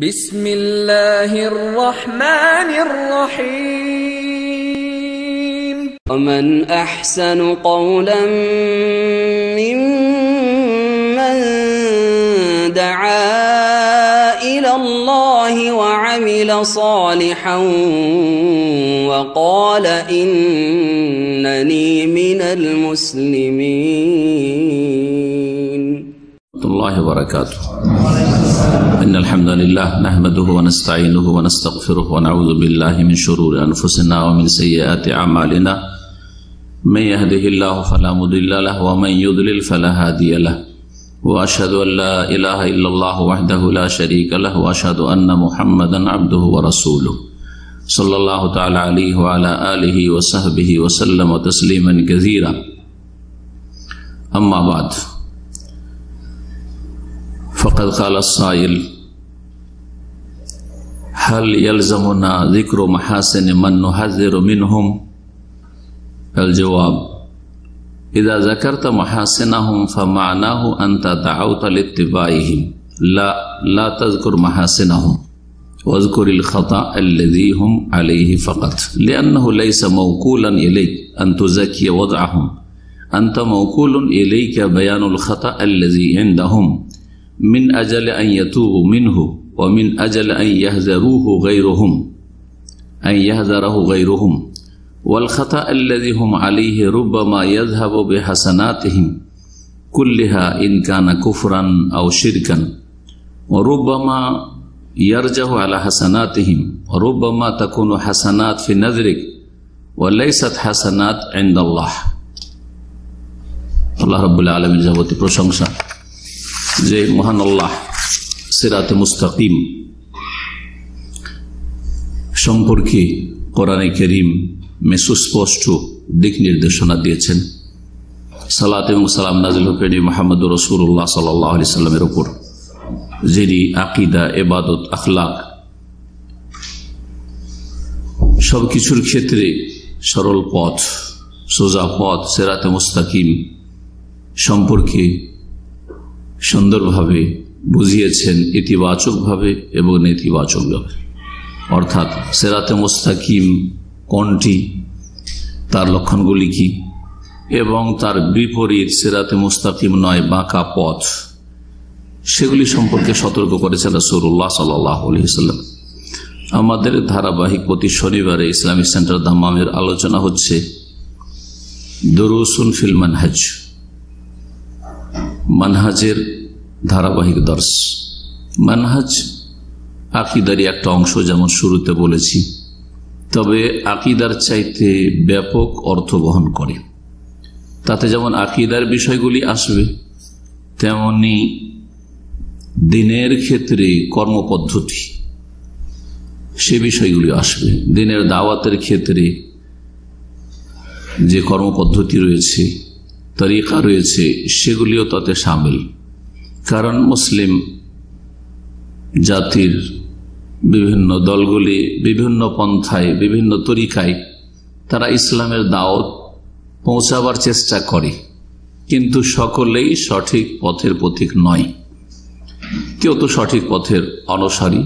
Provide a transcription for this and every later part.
বিসমিল্লাহির রহমানির রহিম। ومن أحسن قولا ممن دعا إلى الله وعمل صالحا وقال إنني من المسلمين. الله وبركاته. إن الحمد لله نحمده ونستعينه ونستغفره ونعوذ بالله من شرور أنفسنا ومن سيئات أعمالنا من يهده الله فلا مضل له ومن يضلل فلا هادي له وأشهد أن لا إله إلا الله وحده لا شريك له وأشهد أن محمدا عبده ورسوله صلى الله تعالى عليه وعلى آله وصحبه وسلم تسليما كثيرا. أما بعد فقد قال السائل هل يلزمنا ذكر محاسن من نحذر منهم؟ الجواب: إذا ذكرت محاسنهم فمعناه أنت دعوت لاتباعهم، لا تذكر محاسنهم واذكر الخطأ الذي هم عليه فقط، لأنه ليس موكولا إليك أن تزكي وضعهم، أنت موكول إليك بيان الخطأ الذي عندهم من أجل أن يتوبوا منه ومن أجل أن يحذره غيرهم والخطأ الذي هم عليه ربما يذهب بحسناتهم كلها إن كان كفرا أو شركا، وربما يرجع على حسناتهم، وربما تكون حسنات في نظرك وليست حسنات عند الله. আল্লাহ রাব্বুল আলামিনের যাবতীয় প্রশংসা যে মহান আল্লাহ সিরাতে মুস্তাকিম সম্পর্কে কোরআনে কারীম মে সুস্পষ্ট দিক নির্দেশনা দিয়েছেন। সালাত এবং সালাম নাযিল হোক মুহাম্মদুর রাসূলুল্লাহ সাল্লাল্লাহু আলাইহি সাল্লামের উপর, যিনি আকীদা, ইবাদত, আখলাক সবকিছুর ক্ষেত্রে সরল পথ, সোজা পথ সিরাতে মুস্তাকিম সম্পর্কে সুন্দরভাবে বুঝিয়েছেন, ইতিবাচকভাবে এবং নেতিবাচকভাবে। অর্থাৎ সিরাতে মুস্তাকিম কোনটি, তার লক্ষণগুলি কি, এবং তার বিপরীত সিরাতে মুস্তাকিম নয় বাঁকা পথ, সেগুলি সম্পর্কে সতর্ক করেছেন রাসূলুল্লাহ সাল্লাল্লাহু আলাইহি ওয়াসাল্লাম। আমাদের ধারাবাহিক প্রতি শনিবারে ইসলামিক সেন্টার দাম্মামের আলোচনা হচ্ছে দুরুসুন ফিল মানহাজ, মানহাজের ধারাবাহিক দর্শ। মানহাজ আকীদারই একটা অংশ, যেমন শুরুতে বলেছি, তবে আকীদার চাইতে ব্যাপক অর্থ বহন করে। তাতে যেমন আকীদার বিষয়গুলি আসবে, তেমনি দিনের ক্ষেত্রে কর্মপদ্ধতি সে বিষয়গুলি আসবে। দিনের দাওয়াতের ক্ষেত্রে যে কর্মপদ্ধতি রয়েছে, তরিকা রয়েছে, সেগুলিও তাতে শামিল। কারণ মুসলিম জাতির বিভিন্ন দলগুলি বিভিন্ন পন্থায়, বিভিন্ন তরিকায় তারা ইসলামের দাওয়াত পৌঁছাবার চেষ্টা করে, কিন্তু সকলেই সঠিক পথের পথিক নয়। কেউ তো সঠিক পথের অনুসারী,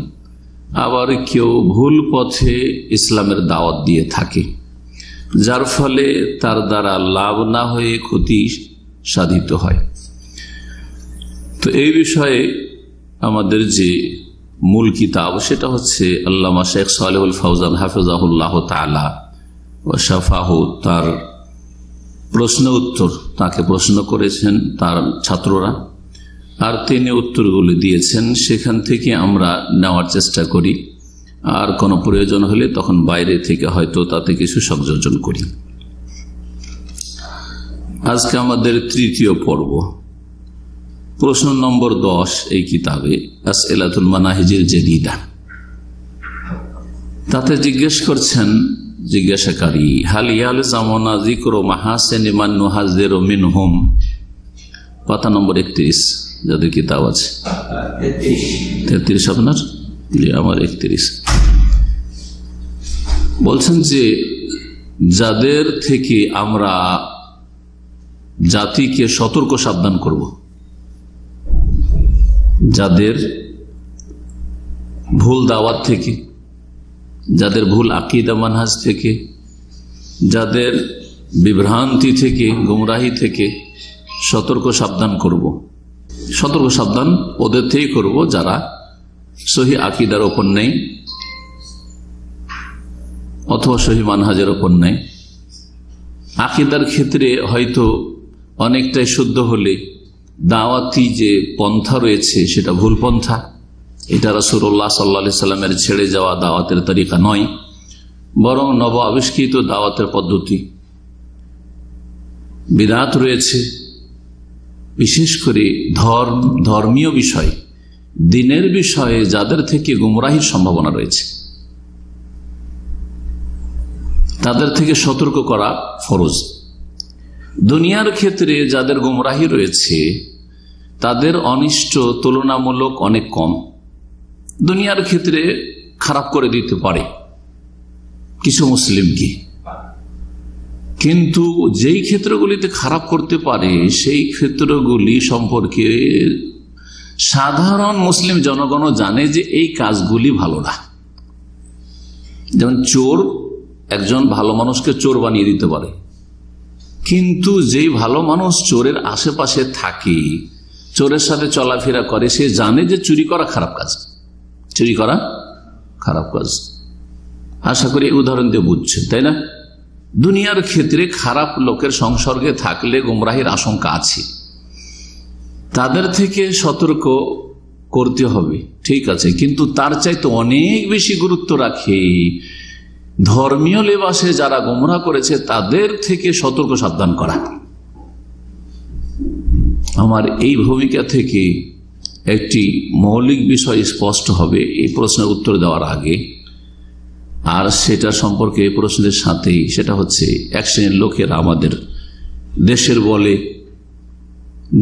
আবার কেউ ভুল পথে ইসলামের দাওয়াত দিয়ে থাকে, যার ফলে তার দ্বারা লাভ না হয়ে ক্ষতি সাধিত হয়। তো এই বিষয়ে আমাদের যে মূল কিতাব, সেটা হচ্ছে আল্লামা শেখ সালেহুল ফাউজান হাফিজাহুল্লাহ তাআলা ওয়া শাফাহু, তার প্রশ্ন উত্তর, তাকে প্রশ্ন করেছেন তার ছাত্ররা, আর তিনি উত্তরগুলি দিয়েছেন। সেখান থেকে আমরা নেওয়ার চেষ্টা করি, আর কোনো প্রয়োজন হলে তখন বাইরে থেকে হয়তো তাতে কিছু সংযোজন করি। আজকে আমাদের তৃতীয় পর্ব, প্রশ্ন নম্বর 10 এই কিতাবে, আসইলাতুল মানাহিজিল জাদীদা। তাতে জিজ্ঞেস করছেন জিজ্ঞাসাকারী, হাল ইয়ালজামুনা যিকরু মাহাসিনি মান নুহাযযিরু মিনহুম। পাতা নম্বর 31, যাদের কিতাব আছে 33 আপনার, আমার 31। বলছেন যে যাদের থেকে আমরা জাতিকে সতর্ক সাবধান করব, যাদের ভুল দাওয়াত থেকে, যাদের ভুল আকীদা মানহাজ থেকে, যাদের বিভ্রান্তি থেকে, গুমরাহি থেকে সতর্ক সাবধান করব। সতর্ক সাবধান ওদের থেকেই করব যারা সহি আকীদার ওপর নেই অথবা সহি মানহাজের ওপর নেই। আকীদার ক্ষেত্রে হয়তো অনেকটাই শুদ্ধ হলে দাওয়াতি যে পন্থা রয়েছে সেটা ভুল পন্থা, এটা রাসূলুল্লাহ সাল্লাল্লাহু আলাইহি সাল্লামের ছেড়ে যাওয়া দাওয়াতের তরিকা নয়, বরং নব আবিষ্কৃত দাওয়াতের পদ্ধতি। বিদআত রয়েছে, বিশেষ করে ধর্মীয় বিষয়, দ্বীনের বিষয়ে যাদের থেকে গুমরাহির সম্ভাবনা রয়েছে তাদের থেকে সতর্ক করা ফরজ। দুনিয়ার ক্ষেত্রে যাদের গুমরাহি রয়েছে তাদের অনিষ্ট তুলনামূলক অনেক কম। দুনিয়ার ক্ষেত্রে খারাপ করে দিতে পারে কিছু মুসলিমকে, কিন্তু যেই ক্ষেত্রগুলিতে খারাপ করতে পারে সেই ক্ষেত্রগুলি সম্পর্কে সাধারণ মুসলিম জনগণও জানে যে এই কাজগুলি ভালো না। যেমন চোর একজন ভালো মানুষকে চোর বানিয়ে দিতে পারে, কিন্তু যেই ভালো মানুষ চোরের আশেপাশে থাকে, চোরের সাথে চলাফেরা করে, সে জানে যে চুরি করা খারাপ কাজ, চুরি করা খারাপ কাজ। আশা করি এই উদাহরণ দিয়ে বুঝছেন, তাই না? দুনিয়ার ক্ষেত্রে খারাপ লোকের সংসর্গে থাকলে গুমরাহির আশঙ্কা আছে, তাদের থেকে সতর্ক করতে হবে, ঠিক আছে, কিন্তু তার চাইতে অনেক বেশি গুরুত্ব রাখে ধর্মীয় লেবাসে যারা গুমরাহ করেছে তাদের থেকে সতর্ক সাবধান করা। আমার এই ভূমিকা থেকে একটি মৌলিক বিষয় স্পষ্ট হবে এই প্রশ্নের উত্তর দেওয়ার আগে, আর সেটা সম্পর্কে এই প্রশ্নের সাথেই, সেটা হচ্ছে এক শ্রেণীর লোকেরা আমাদের দেশের বলে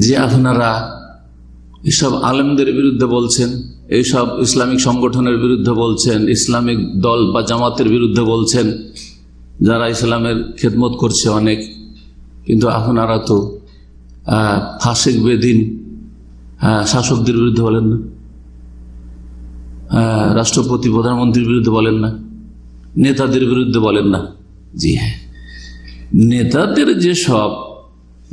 যে আপনারা এসব আলেমদের বিরুদ্ধে বলছেন, এইসব ইসলামিক সংগঠনের বিরুদ্ধে বলছেন, ইসলামিক দল বা জামাতের বিরুদ্ধে বলছেন যারা ইসলামের খেদমত করছে অনেক, কিন্তু আপনারা তো ফাসিক বেদিন শাসকদের বিরুদ্ধে বলেন না, রাষ্ট্রপতি প্রধানমন্ত্রীর বিরুদ্ধে বলেন না, নেতাদের বিরুদ্ধে বলেন না। জি হ্যাঁ, নেতাদের যেসব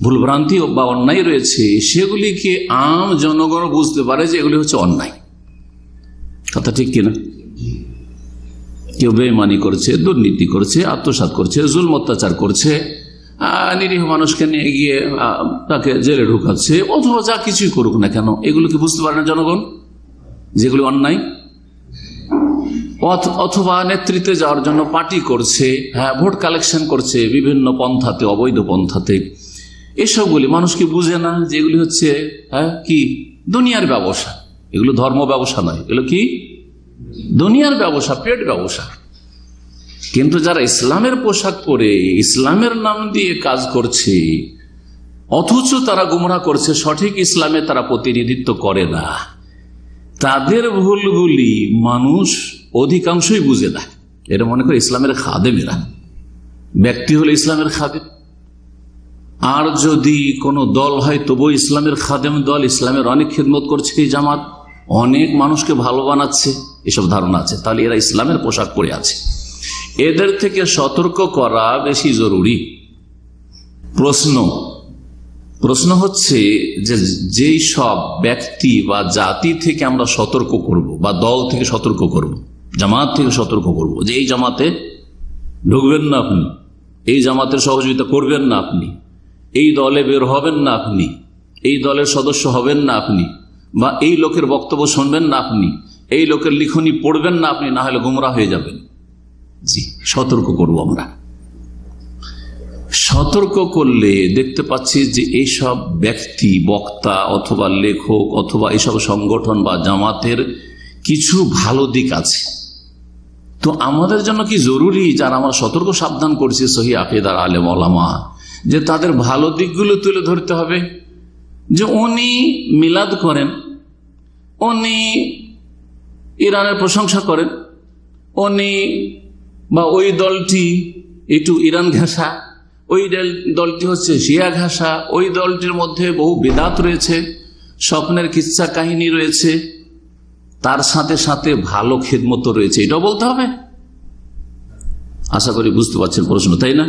ভুলভ্রান্তি বা অন্যায় রয়েছে সেগুলিকে আম জনগণ বুঝতে পারে যে এগুলি হচ্ছে অন্যায়। কথা ঠিক কিনা? কেউ বেঈমানি করছে, দুর্নীতি করছে, আত্মসাৎ করছে, জুলম অত্যাচার করছে, নিরীহ মানুষকে নিয়ে গিয়ে তাকে জেলে ঢুকাচ্ছে, অথবা যা কিছুই করুক না কেন, এগুলোকে বুঝতে পারে না জনগণ যেগুলি অন্যায়। অথবা নেতৃত্বে যাওয়ার জন্য পার্টি করছে, ভোট কালেকশন করছে বিভিন্ন পন্থাতে, অবৈধ পন্থাতে, এসবগুলি মানুষকে বুঝে না যে এগুলি হচ্ছে কি দুনিয়ার ব্যবসা, এগুলো ধর্ম ব্যবসা নয়, এগুলো কি দুনিয়ার ব্যবসা, পেট ব্যবসা। কিন্তু যারা ইসলামের পোশাক পরে ইসলামের নাম দিয়ে কাজ করছে অথচ তারা গুমরাহ করছে, সঠিক ইসলামে তারা প্রতিনিধিত্ব করে না, তাদের ভুলগুলি মানুষ অধিকাংশই বুঝে না। এটা মনে করে ইসলামের খাদেমেরা, ব্যক্তি হলে ইসলামের খাদেম, আর যদি কোনো দল হয় তবু ইসলামের খাদেম দল, ইসলামের অনেক খেদমত করছে এই জামাত, অনেক মানুষকে ভালো বানাচ্ছে, এসব ধারণা আছে, তাহলে এরা ইসলামের পোশাক পরে আছে। এদের থেকে সতর্ক করা বেশি জরুরি। প্রশ্ন হচ্ছে যে যেই সব ব্যক্তি বা জাতি থেকে আমরা সতর্ক করব, বা দল থেকে সতর্ক করব, জামাত থেকে সতর্ক করব যে এই জামাতে ঢুকবেন না আপনি, এই জামাতের সহযোগিতা করবেন না আপনি, এই দলে বের হবেন না আপনি, এই দলের সদস্য হবেন না আপনি, বা এই লোকের বক্তব্য শুনবেন না আপনি, এই লোকের লিখনি পড়বেন না আপনি, না হলে গুমরাহ হয়ে যাবেন। জি, সতর্ক করব আমরা। সতর্ক করলে দেখতে পাচ্ছি যে এইসব ব্যক্তি, বক্তা অথবা লেখক অথবা এইসব সংগঠন বা জামাতের কিছু ভালো দিক আছে। তো আমাদের জন্য কি জরুরি, যারা আমরা সতর্ক সাবধান করছি সহি আকীদার আলেম ওলামা, যে তাদের ভালো দিকগুলো তুলে ধরতে হবে। যে উনি মিলাদ করেন, উনি ইরানের প্রশংসা করেন, উনি বা ওই দলটি একটু ইরান ঘেঁষা, ওই দলটি হচ্ছে শিয়া ঘেঁষা, ওই দলটির মধ্যে বহু বিদআত রয়েছে, স্বপ্নের কিচ্ছা কাহিনী রয়েছে, তার সাথে সাথে ভালো খেদমত রয়েছে, এটাও বলতে হবে। আশা করি বুঝতে পারছেন প্রশ্ন, তাই না?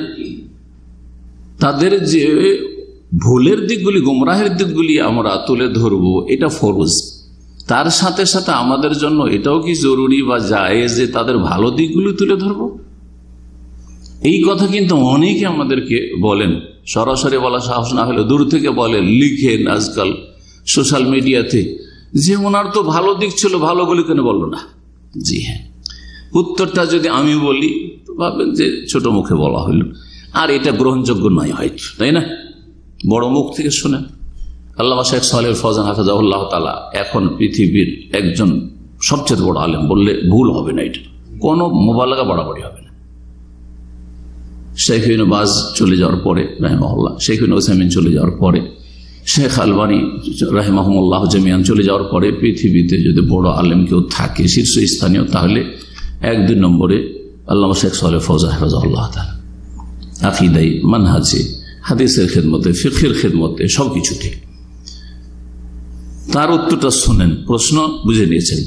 তাদের যে ভুলের দিকগুলি, গুমরাহের দিকগুলি আমরা তুলে ধরবো, এটা ফরজ। তার সাথে সাথে আমাদের জন্য এটাও কি জরুরি বা জায়েজ যে তাদের ভালো দিকগুলি তুলে ধরবো? এই কথা কিন্তু অনেকে আমাদেরকে বলেন, সরাসরি বলা সাহস না হলে দূর থেকে বলেন, লিখেন আজকাল সোশ্যাল মিডিয়াতে, যে ওনার তো ভালো দিক ছিল, ভালোগুলি কেন বললো না? জি হ্যাঁ, উত্তরটা যদি আমি বলি ভাবেন যে ছোট মুখে বলা হইল, আর এটা গ্রহণযোগ্য নয় হয়তো, তাই না? বড় মুখ থেকে শুনে। আল্লামা শেখ সালেহ ফৌজান হাফিজাহুল্লাহ তাআলা এখন পৃথিবীর একজন সবচেয়ে বড় আলেম বললে ভুল হবে না, এটা কোনো মোবালাগা বাড়াবাড়ি হবে না। শেখ ইবনে বাজ চলে যাওয়ার পরে রাহিমাহুল্লাহ, শেখ ইবনে উসাইমিন চলে যাওয়ার পরে, শেখ আলবানী রাহিমাহুমুল্লাহ জামিয়ান চলে যাওয়ার পরে পৃথিবীতে যদি বড় আলেম কেউ থাকে শীর্ষস্থানীয়, তাহলে 1-2 নম্বরে আল্লামা শেখ সালেহ ফৌজান হাফিজাহুল্লাহ তাআলা। আকীদায়, মানহাজে, হাদিসের খেদমতে, ফিকহের খেদমতে, সবকিছুতে। তার উত্তরটা শুনেন, প্রশ্ন বুঝে নিয়েছেন।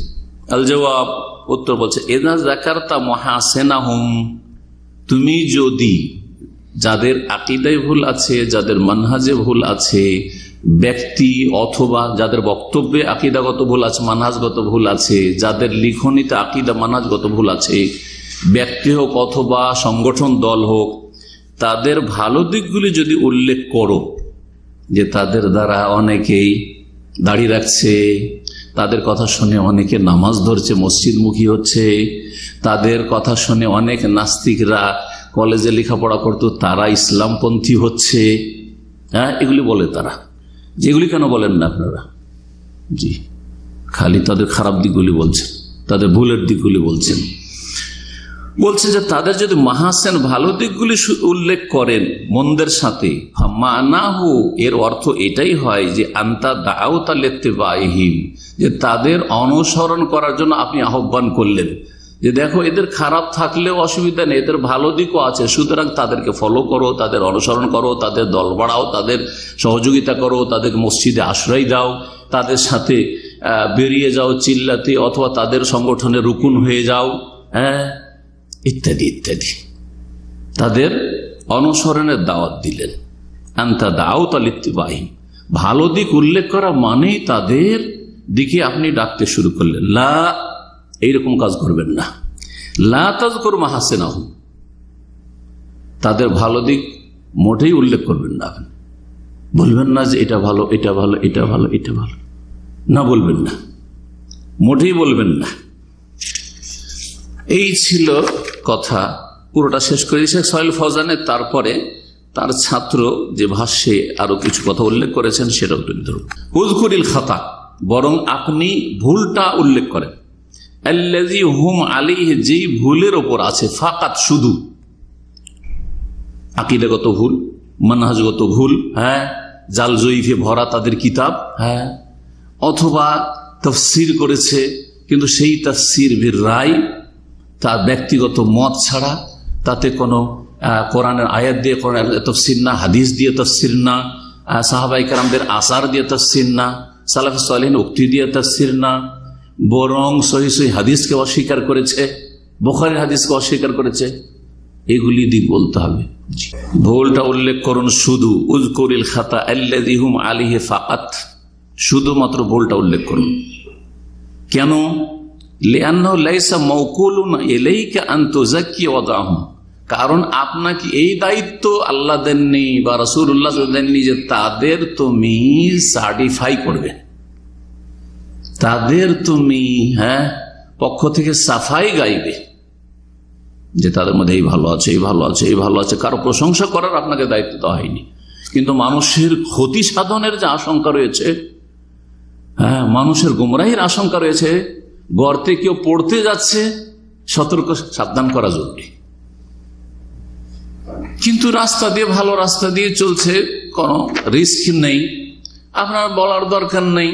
আল জবাব, উত্তর বলছে, ইযা যাকারতা মুহাসিনাহুম, তুমি যদি যাদের আকীদায় ভুল আছে, যাদের মানহাজে ভুল আছে, ব্যক্তি অথবা যাদের বক্তব্যে আকীদাগত ভুল আছে, মানহাজগত ভুল আছে, যাদের লিখনিতে আকীদা মানহাজগত ভুল আছে, ব্যক্তি হোক অথবা সংগঠন দল হোক, তাদের ভালো দিকগুলি যদি উল্লেখ করো, যে তাদের দ্বারা অনেকেই দাড়ি রাখছে, তাদের কথা শুনে অনেকে নামাজ ধরছে, মসজিদমুখী হচ্ছে, তাদের কথা শুনে অনেক নাস্তিকরা কলেজে লেখাপড়া করতো তারা ইসলামপন্থী হচ্ছে, হ্যাঁ, এগুলি বলে তারা। যেগুলি কেন বলেন না আপনারা? জি, খালি তাদের খারাপ দিকগুলি বলছেন, তাদের ভুলের দিকগুলি বলছেন। বলছে যে তাদের যদি মাহাসেন ভালো দিকগুলি উল্লেখ করেন মন্দের সাথে, মানাহু, এর অর্থ এটাই হয় যে আনতা দাউতা লিত্তিবাইহিম, যে তাদের অনুসরণ করার জন্য আপনি আহ্বান করলেন, যে দেখো এদের খারাপ থাকলেও অসুবিধা নেই, এদের ভালো দিকও আছে, সুতরাং তাদেরকে ফলো করো, তাদের অনুসরণ করো, তাদের দল বাড়াও, তাদের সহযোগিতা করো, তাদের মসজিদে আশ্রয় দাও, তাদের সাথে বেরিয়ে যাও চিল্লাতে, অথবা তাদের সংগঠনে রুকুন হয়ে যাও, হ্যাঁ, ইত্যাদি ইত্যাদি। তাদের অনুসরণের দাওয়াত দিলেন। আনতা দাউতা লিত্তিবাইহিম, ভালো দিক উল্লেখ করা মানেই তাদের দিকে আপনি ডাকতে শুরু করলেন। লা, এইরকম কাজ করবেন না। লা তাযকুর মাহাসিনাহুম, তাদের ভালো দিক মোটেই উল্লেখ করবেন না। আপনি বলবেন না যে এটা ভালো, এটা ভালো, এটা ভালো, এটা ভালো, না, বলবেন না, মোটেই বলবেন না। এই ছিল কথা, পুরোটা শেষ করে শেখ সালেহ ফৌজানের। তারপরে তার ছাত্র যে ভাষ্যে আরো কিছু কথা উল্লেখ করেছেন সেটাও তুলে ধরুন। উযকুরিল খাতা, বরং আপনি ভুলটা উল্লেখ করেন। আল্লাযী হুম আলাইহি, যেই ভুলের ওপর আছে, ফাকাত, শুধু আকীদাগত ভুল, মানহাজগত ভুল, হ্যাঁ, জাল জয়ীফে ভরা তাদের কিতাব, হ্যাঁ, অথবা তাফসীর করেছে কিন্তু সেই তাফসীর বির রায়, তার ব্যক্তিগত মত ছাড়া, তাতে কোনো কোরআনের আয়াত দিয়ে কোরআনের তাফসীর না, হাদিস দিয়ে তাফসীর না, সাহাবায়ে কেরামদের আসার দিয়ে তাফসীর না, সালাফে সালেহিন উক্তি দিয়ে তাফসীর না, বরং সহিহ সহিহ হাদিসকে অস্বীকার করেছে, বুখারীর হাদিসকে অস্বীকার করেছে, এগুলি দিক বলতে হবে। ভুলটা উল্লেখ করুন শুধু। উযকুরিল খাতা আল্লাযী হুম আলাইহি ফাকাত, শুধুমাত্র ভুলটা উল্লেখ করুন। কেন? লিআন্নাহু লাইসা মাওকুলুন ইলাইকা আন তুযাক্কি ওয়াদাহুম, কারণ আপনাকে এই দায়িত্ব আল্লাহ দেননি বা রাসূলুল্লাহ দেননি যে তাদের তুমি সার্টিফাই করবে, তাদের তুমি, হ্যাঁ, পক্ষ থেকে সাফাই গাইবে যে তাদের মধ্যে এই ভালো আছে, এই ভালো আছে, এই ভালো আছে। কারো প্রশংসা করার আপনাকে দায়িত্ব দেওয়া হয়নি। কিন্তু মানুষের ক্ষতি সাধনের যে আশঙ্কা রয়েছে, হ্যাঁ, মানুষের গুমরাহির আশঙ্কা রয়েছে, গর্তে কেউ পড়তে যাচ্ছে, সতর্ক সাবধান করা জরুরি। কিন্তু রাস্তা দিয়ে, ভালো রাস্তা দিয়ে চলছে, কোনো রিস্ক নেই, আপনার বলার দরকার নেই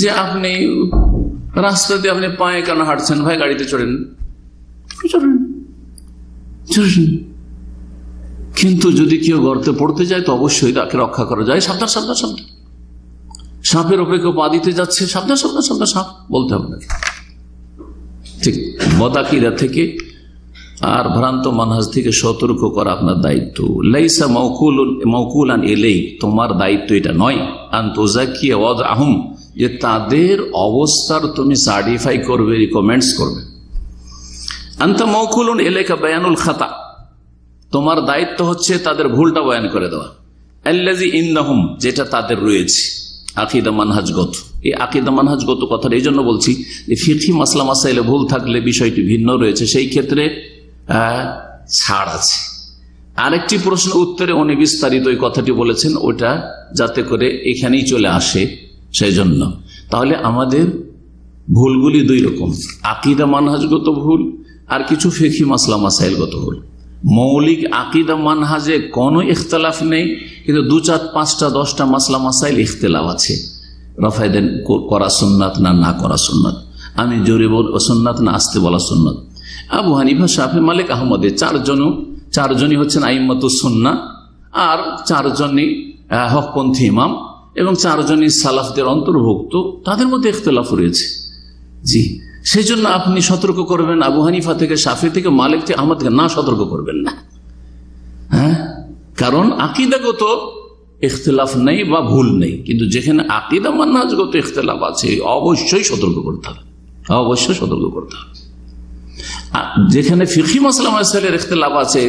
যে আপনি রাস্তা দিয়ে আপনি পায়ে কেন হাঁটছেন, ভাই গাড়িতে চড়েন, কিন্তু যদি কেউ গর্তে পড়তে যায় তো অবশ্যই তাকে রক্ষা করা যায়। সাবধান সাবধান সাবধান, সাপের উপরে কেউ পা দিতে যাচ্ছে, সাবধান সাবধান সাবধান, সাপ বলতে হবে না। ঠিক বদাকিরা থেকে আর ভ্রান্ত মানহাজ থেকে সতর্ক করা আপনার দায়িত্ব। লাইসা মাউকুলান ইলাইক, তোমার দায়িত্ব এটা নয়, আনতুজাকিয়া ওয়াদআহুম, যে তাদের অবস্থার তুমি সার্টিফাই করবে, রিকমেন্ডস করবে। আনতা মাউকুলুন ইলাইকা বায়ানুল খাতা, তোমার দায়িত্ব হচ্ছে তাদের ভুলটা বয়ান করে দেওয়া। আল্লাযী ইন্নাহুম, যেটা তাদের রয়েছে আকীদা মানহাজগত। এই আকীদা মানহাজগত কথাটা এই জন্য বলছি যে ফিকহি মাসলা মাসাইলে ভুল থাকলে বিষয়টি ভিন্ন রয়েছে, সেই ক্ষেত্রে ছাড় আছে। আরেকটি প্রশ্ন উত্তরে উনি বিস্তারিত ওই কথাটি বলেছেন, ওটা যাতে করে এখানেই চলে আসে সেই জন্য। তাহলে আমাদের ভুলগুলি দুই রকম, আকীদা মানহাজগত ভুল আর কিছু ফিকহি মাসলা মাসাইলগত ভুল। মৌলিক আকীদা মানহাজে কোনো ইখতিলাফ নেই, কিন্তু 2, 4, 5টা 10টা মাসলা মাসাইল ইখতিলাফ আছে। রফায়দান করা সুন্নাত না না করা সুন্নাত, আমি জোরে বল সুন্নাত না আস্তে বলা সুন্নাত। আবু হানিফা, শাফি, মালিক, আহমদে চারজনই হচ্ছেন আইম্মাতুস সুন্নাহ, আর 4জনই হকপন্থী ইমাম, এবং 4জনই সালাফদের অন্তর্ভুক্ত। তাদের মধ্যে ইখতিলাফ রয়েছে। জি, সেই জন্য আপনি সতর্ক করবেন আবু হানিফা থেকে, শাফি থেকে, মালিক থেকে, আহমদ থেকে না সতর্ক করবেন না। হ্যাঁ, কারণ আকীদাগত ইখতিলাফ নেই বা ভুল নেই, কিন্তু যেখানে আকীদা মানহাজগত ইখতিলাফ আছে অবশ্যই সতর্ক করতে হবে, অবশ্যই সতর্ক করতে হবে। যেখানে ফিকহি মাসলা মাসাইলের ইখতিলাফ আছে,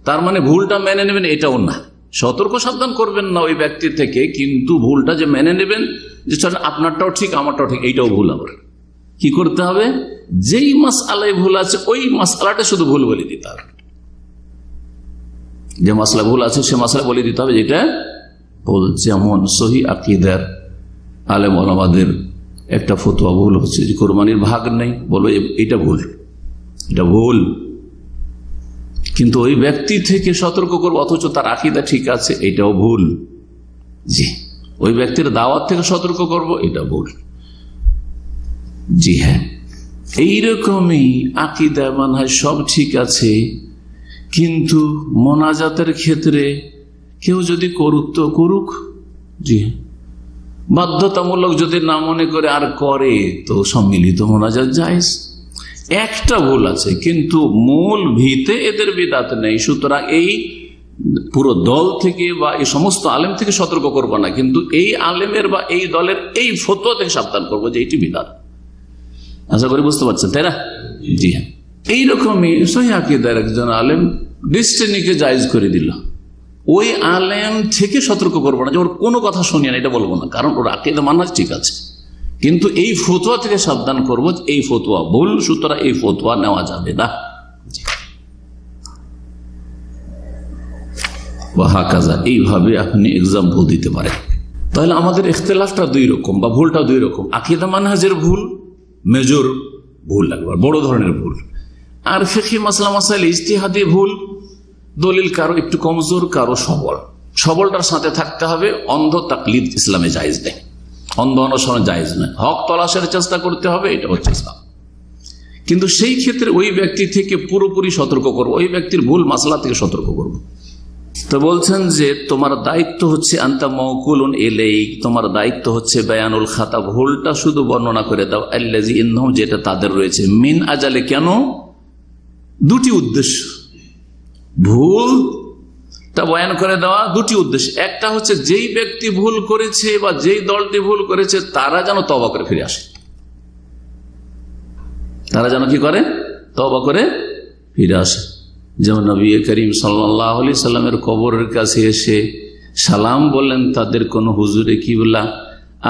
তার মানে ভুলটা মেনে নেবেন এটাও না, সতর্ক সাবধান করবেন না ওই ব্যক্তি থেকে, কিন্তু ভুলটা যে মেনে নেবেন যে আপনারটাও ঠিক আমারটাও ঠিক, এইটাও ভুল। আবার কি করতে হবে, যেই মাসআলায় ভুল আছে ওই মাসআলাটা শুধু ভুল বলে দিতে হবে। যে মাসলা ভুল আছে সে মাসলা বলে দিতে হবে যেটা ভুল। যেমন সহিহ আকীদার আলেম ওলামাদের একটা ফতোয়া ভুল হচ্ছে যে কোরবানির ভাগ নেই, বলবো এটা ভুল, এটা ভুল, কিন্তু ওই ব্যক্তি থেকে সতর্ক করবো, অথচ তার আকীদা ঠিক আছে, এটাও ভুল। জি, ওই ব্যক্তির দাওয়াত থেকে সতর্ক করবো, এটা ভুল। জি হ্যাঁ, এইরকমই আকীদা মানহাজ সব ঠিক আছে, কিন্তু মোনাজাতের ক্ষেত্রে কেউ যদি করুক তো করুক, জি বাধ্যতামূলক যদি না মনে করে আর করে তো সম্মিলিত মোনাজাত জায়েজ। একটা ভুল আছে, কিন্তু মূল ভিতে এদের বিদাত নেই, সুতরাং এই পুরো দল থেকে বা এই সমস্ত আলেম থেকে সতর্ক করবো না, কিন্তু এই আলেমের বা এই দলের এই ফতোয়া থেকে সাবধান করবো যে এটি বিদাত। আশা করি বুঝতে পারছেন, তাই না? জি হ্যাঁ, এইরকমই সহিহ আকীদার একজন আলেম ডিস্টিনিকে জায়েজ করে দিল, ওই আলেম থেকে সতর্ক করবো না যে ওর কোনো কথা শুনিয়ে না, এটা বলবো না, কারণ ওর আকীদা মানহাজ ঠিক আছে, কিন্তু এই ফতোয়া থেকে সাবধান করবো, এই ফতোয়া ভুল, সুতরাং এই ফতোয়া নেওয়া যাবে না। এইভাবে আপনি এক্সাম্পল দিতে পারেন। তাহলে আমাদের ইখতিলাফটা দুই রকম বা ভুলটা দুই রকম, আকীদা মানহাজের ভুল, মেজর ভুল, একবার বড় ধরনের ভুল, আর ফিকহি মাসলা মাসাইল ইজতিহাদি ভুল, দলিল কারো একটু কমজোর কারো সবল, সবলটার সাথে থাকতে হবে। অন্ধ তাকলিদ ইসলামে জায়েজ নেই, অন্ধ অনুসরণ জায়েজ নয়, হক তলাশের চেষ্টা করতে হবে, এটা হচ্ছে ইসলাম। কিন্তু সেই ক্ষেত্রে ওই ব্যক্তি থেকে পুরোপুরি সতর্ক করবো, ওই ব্যক্তির ভুল মাসলা থেকে সতর্ক করবো। তো বলছেন যে তোমার দায়িত্ব হচ্ছে আনতা মাওকুলুন ইলাইক, তোমার দায়িত্ব হচ্ছে বায়ানুল খাতা, ভুলটা শুধু বর্ণনা করে দাও। আল্লাযী ইন্নাহুম, যেটা তাদের রয়েছে, মিন আজালে, কেন? দুটি উদ্দেশ্য, ভুলটা বয়ান করে দেওয়া দুটি উদ্দেশ্য। একটা হচ্ছে যেই ব্যক্তি ভুল করেছে বা যেই দলটি ভুল করেছে তারা যেন তওবা করে ফিরে আসে, তারা যেন কি করে, তওবা করে ফিরে আসে। যেমন নবী করিম সাল্লাল্লাহু আলাইহি সাল্লামের কবরের কাছে এসে সালাম বললেন তাদের কোন হুজুরে কিবলা,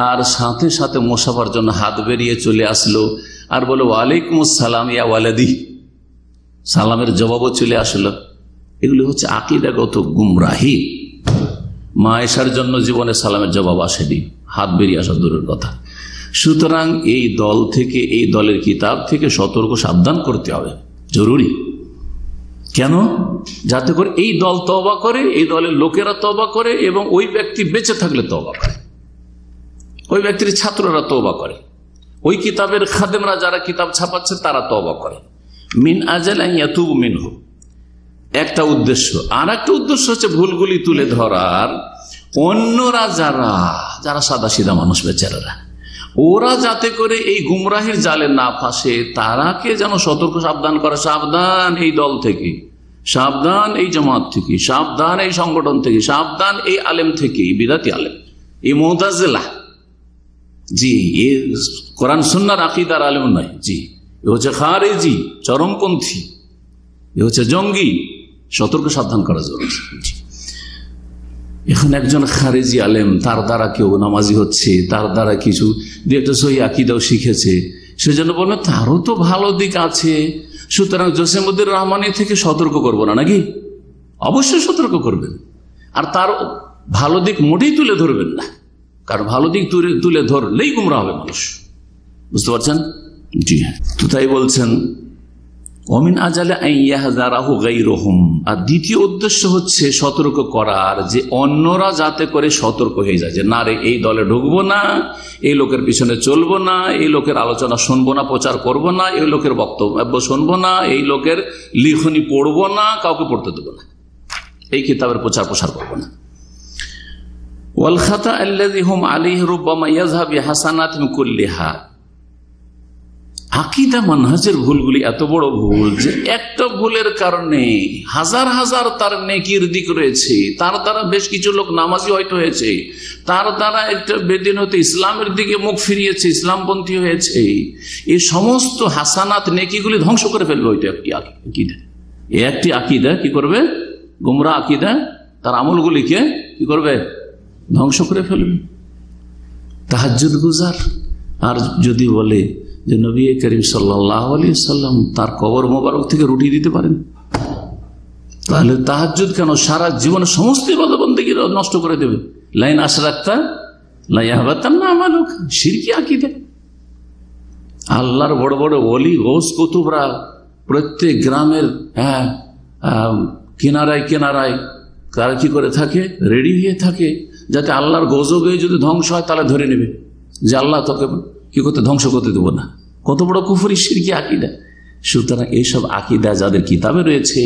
আর সাথে সাথে মুসাফার জন্য হাত বেরিয়ে চলে আসলো আর বলে ওয়ালাইকুম আসসালাম ইয়া ওয়ালাদি, সালামের জবাবও চলে আসলো। এগুলি হচ্ছে আকীদাগত গুমরাহি। মা আয়েশার জন্য জীবনে সালামের জবাব আসেনি, হাত বেরিয়ে আসা দূরের কথা। সুতরাং এই দল থেকে, এই দলের কিতাব থেকে সতর্ক সাবধান করতে হবে, জরুরি। কেন? যাতে করে এই দল তওবা করে, এই দলের লোকেরা তওবা করে, এবং ওই ব্যক্তি বেঁচে থাকলে তওবা করে, ওই ব্যক্তির ছাত্ররা তওবা করে, ওই কিতাবের খাদেমরা যারা কিতাব ছাপাচ্ছে তারা তওবা করে। মিন আজাল আন ইয়াতুবু মিনহু একটা উদ্দেশ্য, আর একটা উদ্দেশ্য হচ্ছে ভুলগুলি তুলে ধরার অন্যরা যারা সাদা সিধা মানুষ বেচারারা, ওরা যাতে করে এই গুমরাহির জালে না ফাঁসে তারাকে যেন সতর্ক সাবধান করে, সাবধান এই দল থেকে, সাবধান এই জামাত থেকে, সাবধান এই সংগঠন থেকে, সাবধান এই আলেম থেকে, বিদাতি আলেম, এই মুতাজিলা, জি এ কোরআন সুন্নাহর আকীদার আলেম নয়, জি এ হচ্ছে খারেজি চরমপন্থী, এ হচ্ছে জঙ্গি, সতর্ক সাবধান করা জরুরি। এখন একজন খারেজি আলেম, তার দ্বারা কেউ নামাজি হচ্ছে, তার দ্বারা কিছু দু একটা সহি আকীদাও শিখেছে, সেজন্য বলবেন তারও তো ভালো দিক আছে, সুতরাং জসিমউদ্দিন রহমানী থেকে সতর্ক করবো না, নাকি? অবশ্যই সতর্ক করবেন, আর তার ভালো দিক মোটেই তুলে ধরবেন না, কারণ ভালো দিক তুলে ধরলেই গুমরা হবে মানুষ, বুঝতে পারছেন? জি হ্যাঁ, তো তাই বলছেন অমিন আজালে আইয়াহযারাহু গায়রুহুম, আর দ্বিতীয় উদ্দেশ্য হচ্ছে সতর্ক করার, যে অন্যরা যাতে করে সতর্ক হয়ে যায়, যে না রে এই দলে ঢুকবো না, এই লোকের পিছনে চলবো না, এই লোকের আলোচনা শুনবো না, প্রচার করবো না, এই লোকের বক্তব্য শুনবো না, এই লোকের লিখনি পড়বো না, কাউকে পড়তে দেবো না, এই কিতাবের প্রচার প্রসার করবো না। ওয়াল খাতা আল্লাযী হুম আলাইহি রুব্বামা ইয়াযহাবু বিহাসানাতিন কুল্লিহা, আকীদা মানহাজের ভুলগুলি এত বড় ভুল যে একটা ভুলের কারণে হাজার হাজার তার নেকির দিক রয়েছে, তার দ্বারা বেশ কিছু লোক নামাজি হয়তো হয়েছে, তার দ্বারা একটা বেদিন হতে ইসলামের দিকে মুখ ফিরিয়েছে, ইসলামপন্থী হয়েছে, এই সমস্ত হাসানাত নেকিগুলি ধ্বংস করে ফেলবে ওইটা একটি আকীদা। একটি আকীদা কি করবে? গুমরা আকীদা তার আমলগুলিকে কি করবে? ধ্বংস করে ফেলবে। তাহাজ্জুদ গুজার, আর যদি বলে যে নবী করিম সাল্লাল্লাহু আলাইহি সাল্লাম তার কবর মোবারক থেকে রুটি দিতে পারেন, তাহলে তাহাজ্জুদ কেন? সারা জীবনে সমস্ত ইবাদত বন্দেগী নষ্ট করে দেবে। লাইন আশরাকতা লা ইয়াহবাতান্না আমালুক, শিরকি আকীদা। আল্লাহর বড় বড় ওলি গৌস কুতুবরা প্রত্যেক গ্রামের কিনারায় কিনারায় কারা কি করে থাকে? রেডি হয়ে থাকে, যাতে আল্লাহর গজবে যদি ধ্বংস হয় তাহলে ধরে নেবে যে আল্লাহ তোকে কি করতে ধ্বংস করতে দেবো না। কত বড় কুফরি শিরকি আকীদা। সুতরাং এইসব আকীদা যাদের কিতাবে রয়েছে,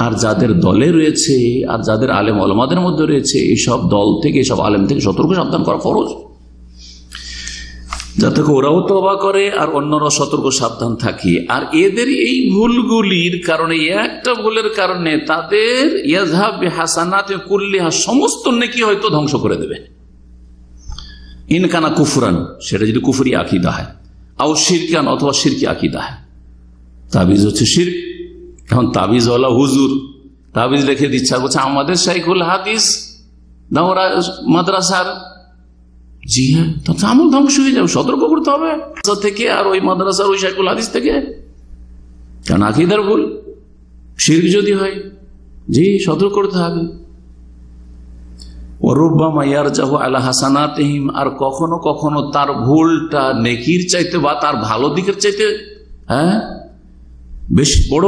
আর যাদের দলে রয়েছে, আর যাদের আলেম ওলামাদের মধ্যে রয়েছে, এইসব দল থেকে, এইসব আলেম থেকে সতর্ক সাবধান করা ফরজ, যাতে ওরাও তওবা করে আর অন্যরাও সতর্ক সাবধান থাকে। আর এদের এই ভুলগুলির কারণে, একটা ভুলের কারণে তাদের ইয়াযহাব বিহাসানাতি কুল্লিহা, সমস্ত নেকি হয়তো ধ্বংস করে দেবে। ইনকানা কুফরান, সেটা যদি কুফরি আকীদা হয়, আও শিরকান, অথবা শিরকি আকীদা হয়। তাবিজ হচ্ছে শিরক। এখন তাবিজওয়ালা হুজুর তাবিজ লিখে দিচ্ছে, বলছে আমাদের শাইখুল হাদিস দাওরা মাদ্রাসার, জি হ্যাঁ, তাতে আমল ধ্বংস হয়ে যাবে, সতর্ক করতে হবে থেকে, আর ওই মাদ্রাসার ওই শাইখুল হাদিস থেকে, কারণ আকীদার ভুল, শিরক যদি হয়, জি সতর্ক করতে হবে। আর কখনো কখনো তার ভুলটা নেকির চাইতে বা তার ভালো দিকের চাইতে বেশ বড়।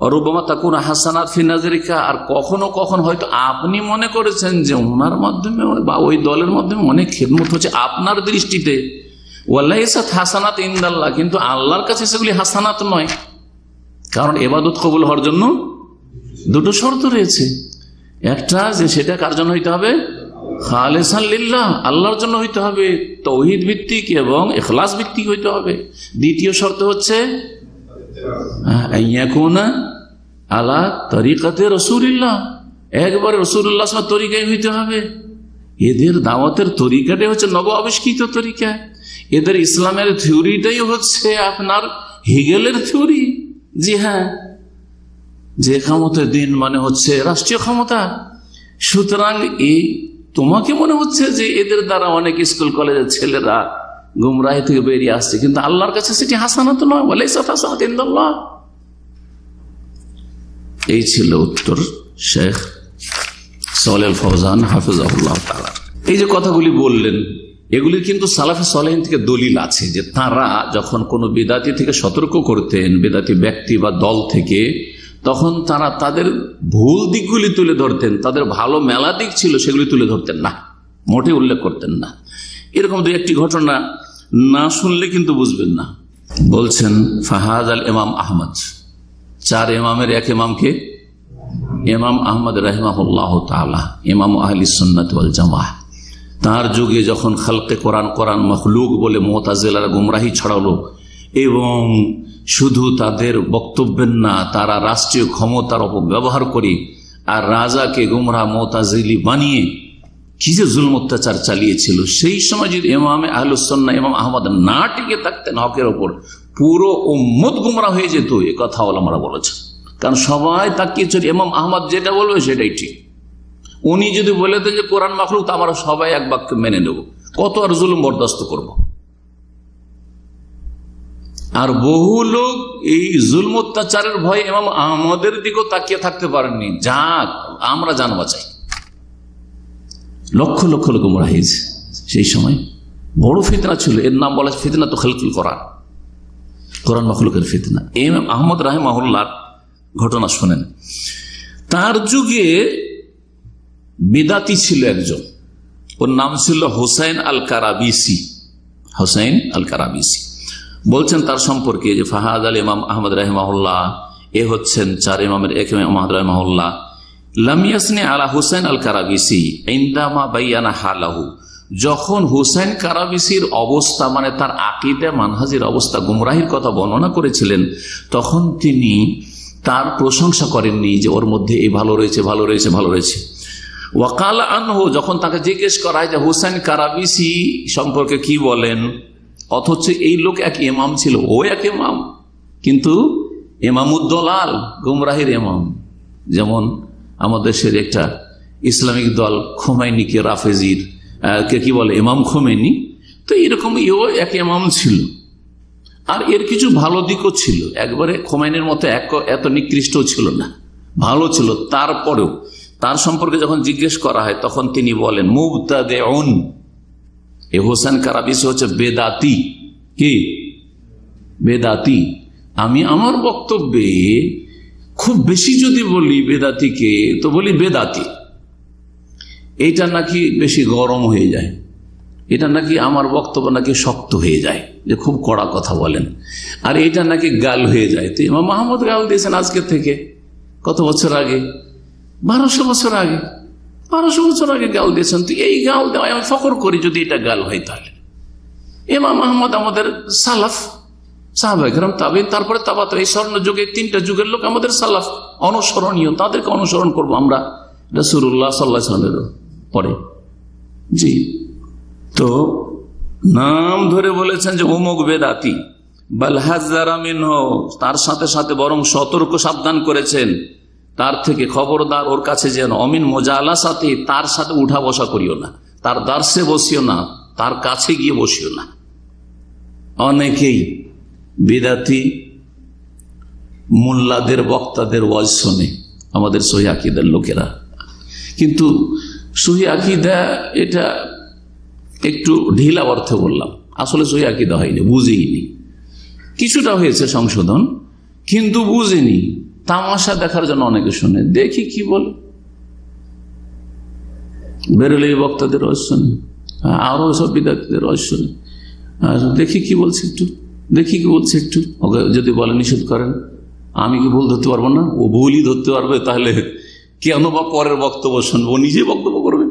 অরুব্বামা তাকুন হাসানাত ফি নাজরিকা, আর কখনো কখনো হয়তো আপনি মনে করেছেন যে ওনার মাধ্যমে বা ওই দলের মাধ্যমে অনেক খেদমত হচ্ছে আপনার দৃষ্টিতে, ওয়ালাইসাত হাসানাত ইনদাল্লাহ, কিন্তু আল্লাহর কাছে সেগুলি হাসানাত নয়। কারণ ইবাদত কবুল হওয়ার জন্য দুটো শর্ত রয়েছে। একটা, যে সেটা কার জন্য হইতে হবে? খালিসান লিল্লাহ, আল্লাহর জন্য হইতে হবে, তাওহীদ ভিত্তিক এবং ইখলাস ভিত্তিক হইতে হবে। দ্বিতীয় শর্ত হচ্ছে আইয়াকুনা আলা তরিকাতে রাসূলুল্লাহ, একবারে রাসূলুল্লাহ সাল্লাল্লাহু আলাইহি ওয়াসাল্লাম তরিকায় হইতে হবে। এদের দাওয়াতের তরিকাটাই হচ্ছে নব আবিষ্কৃত তরিকা, এদের ইসলামের থিওরিটাই হচ্ছে আপনার হেগেলের থিওরি। জি হ্যাঁ, যে ক্ষমতার দিন মানে হচ্ছে রাষ্ট্রীয় ক্ষমতা। সুতরাং এই তোমাকে মনে হচ্ছে যে এদের দ্বারা অনেক স্কুল কলেজের ছেলেরা গুমরাহি থেকে বেরিয়ে আসছে, কিন্তু আল্লাহর কাছে সেটি হাসানাত নয়, ওয়ালাইসাত হাসানাত ইনদাল্লাহ। এই ছিল উত্তর শেখ সালেহ আল ফওজান হাফিজাহুল্লাহ তাআলা। এই যে কথাগুলি বললেন, এগুলি কিন্তু সালাফে সালেহিন থেকে দলিল আছে যে তারা যখন কোনো বিদাতি থেকে সতর্ক করতেন, বিদাতি ব্যক্তি বা দল থেকে, তখন তারা তাদের ভুল দিকগুলি তুলে ধরতেন, তাদের ভালো মেলা দিক ছিল সেগুলি তুলে ধরতেন না, মোটে উল্লেখ করতেন না। এরকম দু একটি ঘটনা না শুনলে কিন্তু বুঝবেন না। বলছেন ফাহাদ আল ইমাম আহমদ, চার ইমামের এক ইমামকে ইমাম আহমদ রাহিমাহুল্লাহ তাআলা, ইমাম আহলি সুন্নাত ওয়াল জামাআহ, তার যুগে যখন খালকে কোরআন কোরআন মখলুক বলে মুতাজিলারা গুমরাহি ছড়ালো এবং শুধু তাদের বক্তব্যের না, তারা রাষ্ট্রীয় ক্ষমতার অপব্যবহার করে আর রাজাকে গুমরাহ মুতাজিলি বানিয়ে কি যে জুলম অত্যাচার চালিয়েছিল, সেই সময় যদি ইমামে আহলুস সুন্নাহ ইমাম আহমদ না টিকে থাকতেন হকের ওপর, পুরো উম্মত গুমরাহ হয়ে যেত। এ কথা ওলামারা বলেছেন। কারণ সবাই তাকিয়ে চলে ইমাম আহমদ যেটা বলবে সেটাই ঠিক। উনি যদি বলে দেন যে কোরআন মাখলুক, তা আমরা সবাই এক বাক্যে মেনে নেব, কত আর জুলুম বরদাস্ত করব। আর বহু লোক এই জুলম অত্যাচারের ভয়ে ইমাম আহমদের দিকেও তাকিয়ে থাকতে পারেননি। যাক, আমরা জান বাঁচাই। লক্ষ লক্ষ লোক গুমরাহ হয়েছে। সেই সময় বড় ফিতনা ছিল, এর নাম বলা ফিতনা তো খালকুল কোরআন, কোরআন মাখলুকের ফিতনা। ইমাম আহমদ রাহিমাহুল্লাহর ঘটনা শোনেন। তার যুগে বিদাতি ছিল একজন, ওর নাম ছিল হুসাইন আল কারাবিসি। হুসাইন আল কারাবিসি বলছেন তার সম্পর্কে যে ফাহাদ আল ইমাম আহমদ রাহিমাহুল্লাহ, এ হচ্ছেন চার ইমামের এক ইমাম আহমদ রাহিমাহুল্লাহ, লাম ইয়াসনি আলা হুসাইন আল কারাবিসি ইনদামা বায়ানা হালাহু। যখন হুসাইন কারাবিসির অবস্থা, মানে তার আকীদা মানহাজের অবস্থা, গুমরাহির কথা বর্ণনা করেছিলেন, তখন তিনি তার প্রশংসা করেননি যে ওর মধ্যে এই ভালো রয়েছে, ভালো রয়েছে, ভালো রয়েছে। ওয়াকাল আনহু, যখন তাকে জিজ্ঞেস করা হয় যে হুসাইন কারাবিসি সম্পর্কে কি বলেন, অথচ এই লোক এক ইমাম ছিল, ও এক ইমাম, কিন্তু ইমামুদ্দলাল, গুমরাহির ইমাম। যেমন আমাদের দেশের একটা ইসলামিক দল খোমেনিকে রাফেজির কে কি বলে, ইমাম খোমেনি, তো এরকম এও এক ইমাম ছিল। আর এর কিছু ভালো দিকও ছিল, একবারে খোমেনির মতো এত নিকৃষ্ট ছিল না, ভালো ছিল। তারপরেও তার সম্পর্কে যখন জিজ্ঞেস করা হয় তখন তিনি বলেন মুবতাদিউন, এ হোসেন কারাবিসি হচ্ছে বেদাতি। কি বেদাতি? আমি আমার বক্তব্যে খুব বেশি যদি বলি বেদাতিকে, তো বলি বেদাতি। এইটা নাকি বেশি গরম হয়ে যায়, এটা নাকি আমার বক্তব্য নাকি শক্ত হয়ে যায়, যে খুব কড়া কথা বলেন, আর এটা নাকি গাল হয়ে যায়। তো ইমাম আহমদ গাল দিয়েছেন আজকে থেকে কত বছর আগে, 1200 বছর আগে, 1200 বছর আগে গাল দিয়েছেন। তো এই গাল দেওয়ায় আমি ফখর করি যদি এটা গাল হয়। তাহলে ইমাম আহমদ আমাদের সালাফ, সাহাবায়ে কেরাম, তাবেঈন, তারপরে তাবাত, এই স্বর্ণ যুগে 3টা যুগের লোক আমাদের সালাফ, অনুসরণীয়, তাদেরকে অনুসরণ করবো আমরা রাসূলুল্লাহ সাল্লাল্লাহু আলাইহি ওয়াসাল্লামের পরে। জি, তো নাম ধরে বলেছেন যে অমুক বেদাতি, বাল হাযারা মিনহু, তার সাথে সাথে বরং সতর্ক সাবধান করেছেন তার থেকে, খবরদার ওর কাছে যেন, অমিন মুজালাসাতি, তার সাথে উঠা বসা করিও না, তার দার্সে বসিও না, তার কাছে গিয়ে বসিও না। অনেকেই বিদাতি মোল্লাদের বক্তাদের ওয়াজ শোনে, আমাদের সহিহ আকীদার লোকেরা, কিন্তু সহিহ আকীদা এটা একটু ঢিলা অর্থে বললাম, আসলে সহিহ আকীদা হয়নি, বুঝেইনি, কিছুটা হয়েছে সংশোধন, কিন্তু বুঝেনি। তামাশা দেখার জন্য অনেকে শুনে, দেখি কি বলে, বেরেলি বক্তাদের ওয়াজ শুনে, আরো সব বিদাতীদের ওয়াজ শুনে, দেখি কি বলছে একটু, দেখি কি বলছে একটু। ওকে যদি বলে নিষেধ করেন, আমি কি ভুল ধরতে পারবো না? ও ভুলই ধরতে পারবে, তাহলে কেন বা পরের বক্তব্য শুনবো? ও নিজে বক্তব্য করবে।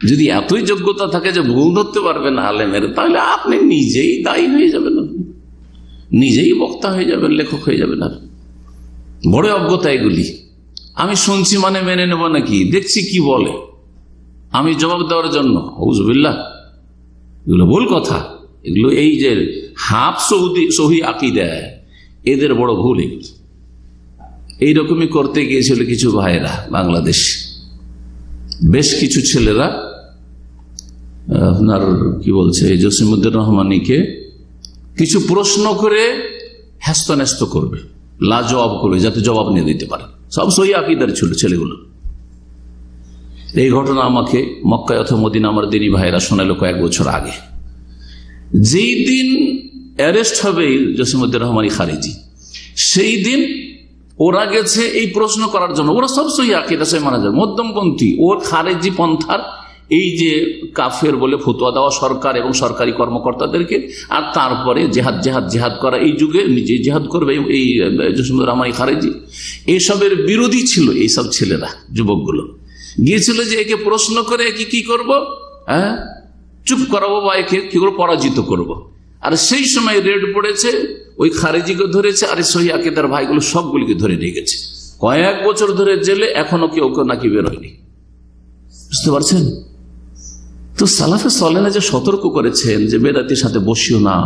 যদি এতই যোগ্যতা থাকে যে ভুল ধরতে পারবেন আলেমের, তাহলে আপনি নিজেই দায়ী হয়ে যাবেন, আপনি নিজেই বক্তা হয়ে যাবেন, লেখক হয়ে যাবেন। আর বড় অজ্ঞতা এগুলি। আমি শুনছি মানে মেনে নেব নাকি, দেখছি কি বলে, আমি জবাব দেওয়ার জন্য। আউযুবিল্লাহ, এগুলো ভুল কথা। এগুলো এই যে হাফ সহিহ আকীদা, এদের বড় ভুল। এইরকমই করতে গিয়েছিল কিছু ভাইরা বাংলাদেশ, বেশ কিছু ছেলেরা আপনার কি বলছে জসিমউদ্দিন রহমানীকে কিছু প্রশ্ন করে হ্যাস্ত করবে, লাজবাব করবে, যাতে জবাব নিয়ে দিতে পারে। সব সহিহ আকীদার ছিল ছেলেগুলো। এই ঘটনা আমাকে মক্কায় অথবা মদিনা আমার দিনী ভাইরা শোনালো কয়েক বছর আগে। যেই দিন অ্যারেস্ট হবে জসিমউদ্দিন রহমানী খারিজি, সেই দিন ওরা গেছে এই প্রশ্ন করার জন্য। ওরা সব সহিহ আকীদা সে মানা যায়, মধ্যমপন্থী, ওর খারিজি পন্থার এই যে কাফের বলে ফতোয়া দেওয়া সরকার এবং সরকারি কর্মকর্তাদেরকে, আর তারপরে জেহাদ জেহাদ জেহাদ করা, এই যুগে নিজে জেহাদ করবে এই জসিমুদ্দিন রহমানী খারেজি, এইসবের বিরোধী ছিল এইসব ছেলেরা, যুবকগুলো গিয়েছিল যে একে প্রশ্ন করে কি করব, হ্যাঁ চুপ করাবো বা একে কি করে পরাজিত করব। আর সেই সময় রেড পড়েছে, ওই খারেজিকে ধরেছে, আর সহি আকিদার ভাইগুলো সবগুলিকে ধরে নিয়ে গেছে কয়েক বছর ধরে জেলে, এখনো কেউ নাকি বের হয়নি। বুঝতে পারছেন? তো সালাফে সালেহা যে সতর্ক করেছেন যে বেদাতির সাথে বসিও না,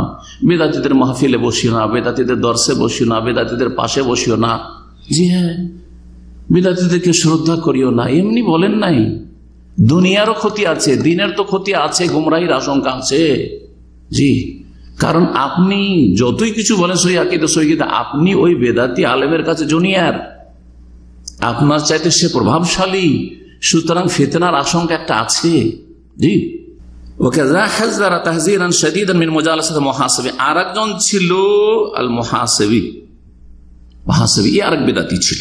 বেদাতিদের মাহফিলে বসিও না, বেদাতিদের দর্শে বসিও না, বেদাতিদের পাশে বসিও না, জি হ্যাঁ, বেদাতিদেরকে শ্রদ্ধা করিও না, এমনি বলেন নাই। দুনিয়ারও ক্ষতি আছে, দিনের তো ক্ষতি আছে, গুমরাহির আশঙ্কা আছে। জি, কারণ আপনি যতই কিছু বলেন সহি আকীদা সহি আকীদা, আপনি ওই বেদাতি আলেমের কাছে জুনিয়র, আপনার চাইতে সে প্রভাবশালী, সুতরাং ফিতনার আশঙ্কা একটা আছে। জি, আর একজন ছিল আল মুহাসিবি, আরেক বেদাতি ছিল।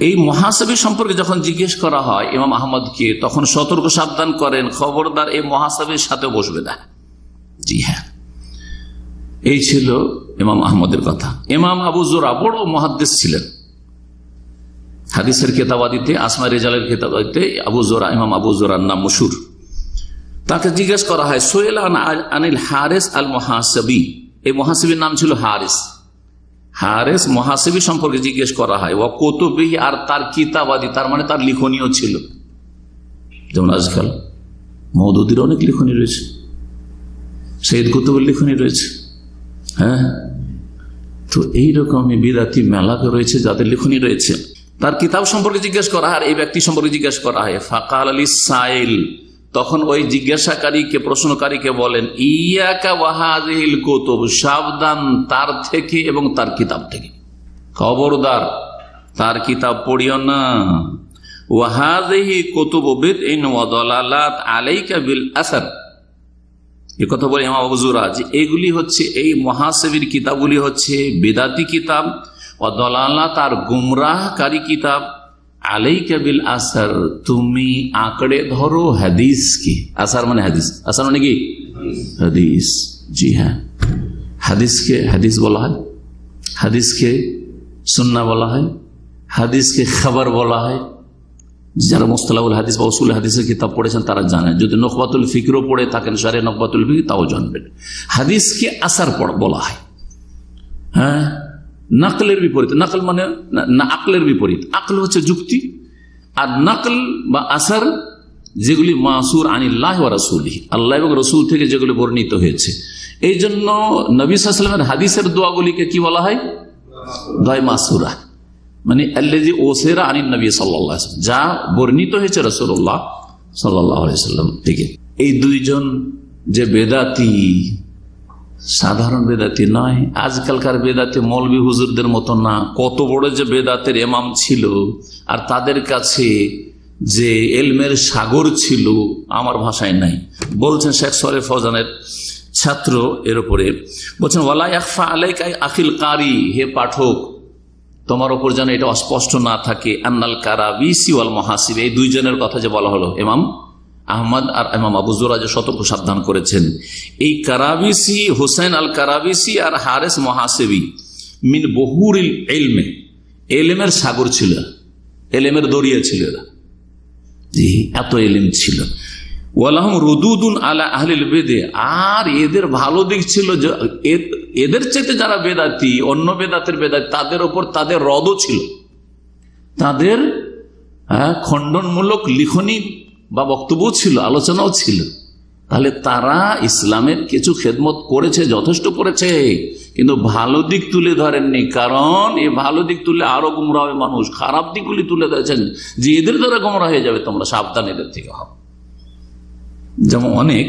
এই মুহাসিবি সম্পর্কে যখন জিজ্ঞেস করা হয় ইমাম আহমদকে, তখন সতর্ক সাবধান করেন, খবরদার এই মুহাসিবির সাথে বসবে না। জি হ্যাঁ, এই ছিল ইমাম আহমদের কথা। ইমাম আবু যুরা বড় মুহাদ্দিস ছিলেন, হাদিসের কিতাবাদিতে, আসমা রিজালের কিতাবাদিতে আবু যুরা, ইমাম আবু যুরার নাম মশহুর। তাকে জিজ্ঞেস করা হয় সুয়েল আনিল হারিস আল মুহাসিবি, এই মুহাসিবির নাম ছিল হারিস। হারিস মুহাসিবি সম্পর্কে জিজ্ঞেস করা হয়, ও কুতুবি, আর তার কিতাবাদি, তার মানে তার লিখনীয় ছিল। যেমন আজকাল মওদুদির অনেক লিখনী রয়েছে, সৈয়দ কুতুবের লিখনী রয়েছে, হ্যাঁ। তো এইরকমই বিদাতি মেলাকে রয়েছে যাদের লিখনী রয়েছে। তার কিতাব সম্পর্কে জিজ্ঞেস করা হয়, আর এই ব্যক্তি সম্পর্কে জিজ্ঞেস করা হয়। ফাকাল আলী সাইল, তখন ওই জিজ্ঞাসাকারীকে, প্রশ্নকারীকে বলেন, ইয়াকা ওয়াহাযিহিল কুতুব, সাবধান তার থেকে এবং তার কিতাব থেকে, খবরদার তার কিতাব পড়িও না। ওয়াহাযিহি কুতুবু বিদইন ওয়া দালালাত আলাইকা বিল আসার, এই কথা বলে ইমাম আবু যুরা যে এগুলি হচ্ছে, এই মুহাসিবির কিতাবগুলি হচ্ছে বিদাতি কিতাব, ওয়া দালালাত আর গুমরাহকারী কিতাব, আলাইকা বিল আসার, তুমি আঁকড়ে ধরো হাদিসকে। আসার মানে হাদিস, আসার মানে কি হাদিস। জি হ্যাঁ, হাদিসকে হাদিস বলা হয়, হাদিসকে সুন্নাহ বলা হয়, হাদিসকে খবর বলা হয়। যারা মুস্তালাহুল হাদিস বা উসুল হাদিসের কিতাব পড়েছেন তারা জানেন, যদি নকবাতুল ফিকরও পড়ে থাকেন, শারে নকবাতুল ফিকর, তাও জানবেন। হাদিসকে আসার বলা হয়, হ্যাঁ, নাকলের বিপরীত। নাকল মানে আকলের বিপরীত, আকল হচ্ছে যুক্তি, আর নাকল বা আসার যেগুলি মাসুর আনিল্লাহ ওয়া রাসূলিহি, আল্লাহ এবং রসুল থেকে যেগুলি বর্ণিত হয়েছে। এই জন্য নবী সাল্লাল্লাহু আলাইহি ওয়াসাল্লামের হাদিসের দোয়াগুলিকে কি বলা হয়? দোয়া মাসুরা, মানে আল্লাযী উসিরা আনিন নবী সাল্লাল্লাহু আলাইহি ওয়াসাল্লাম, যা বর্ণিত হয়েছে রাসূলুল্লাহ সাল্লাল্লাহু আলাইহি ওয়াসাল্লাম থেকে। এই দুইজন যে বেদাতি, সাধারণ বেদাতি নয়, আজকালকার বেদাতি মৌলভী হুজুরদের মতো না, কত বড় যে বেদাতের ইমাম ছিল, আর তাদের কাছে যে ইলমের সাগর ছিল, আমার ভাষায় নাই। বলছেন শেখ সালেহ ফৌজানের ছাত্র এর উপরে, বলছেন ওয়ালা ইয়াখফা আলাইকা আখিল কারি, হে পাঠক তোমার উপর যেন এটা অস্পষ্ট না থাকে, আন্নাল কারাবিসি ওয়াল মুহাসিব, এই দুইজনের কথা যে বলা হলো, ইমাম আহমদ আর ইমাম আবু যুরা যে সতর্ক সাবধান করেছেন, এই কারাবিসি, হুসাইন আল কারাবিসি আর হারিস মুহাসিবি মিন বহুরিল ইলমে, ইলমের সাগর ছিল, ইলমের দরিয়া ছিল এরা, জি এত ইলম ছিল। ওয়ালাহুম রুদুদুন আলা আহলিল বিদআ, আর এদের ভালো দিক ছিল যে এদের চাইতে যারা বেদাতি, অন্য বেদাতের বেদাতি, তাদের উপর তাদের রদও ছিল, তাদের খণ্ডনমূলক লিখনী বা বক্তব্য ছিল, আলোচনাও ছিল। তাহলে তারা ইসলামের কিছু খেদমত করেছে, যথেষ্ট করেছে, কিন্তু ভালো দিক তুলে ধরেননি। কারণ এই ভালো দিক তুলে আরো গুমরাহ হবে মানুষ, খারাপ দিকগুলি তুলে ধরেছেন যে এদের দ্বারা গুমরাহ হয়ে যাবে, তোমরা সাবধান এদের থেকে হও। যেমন অনেক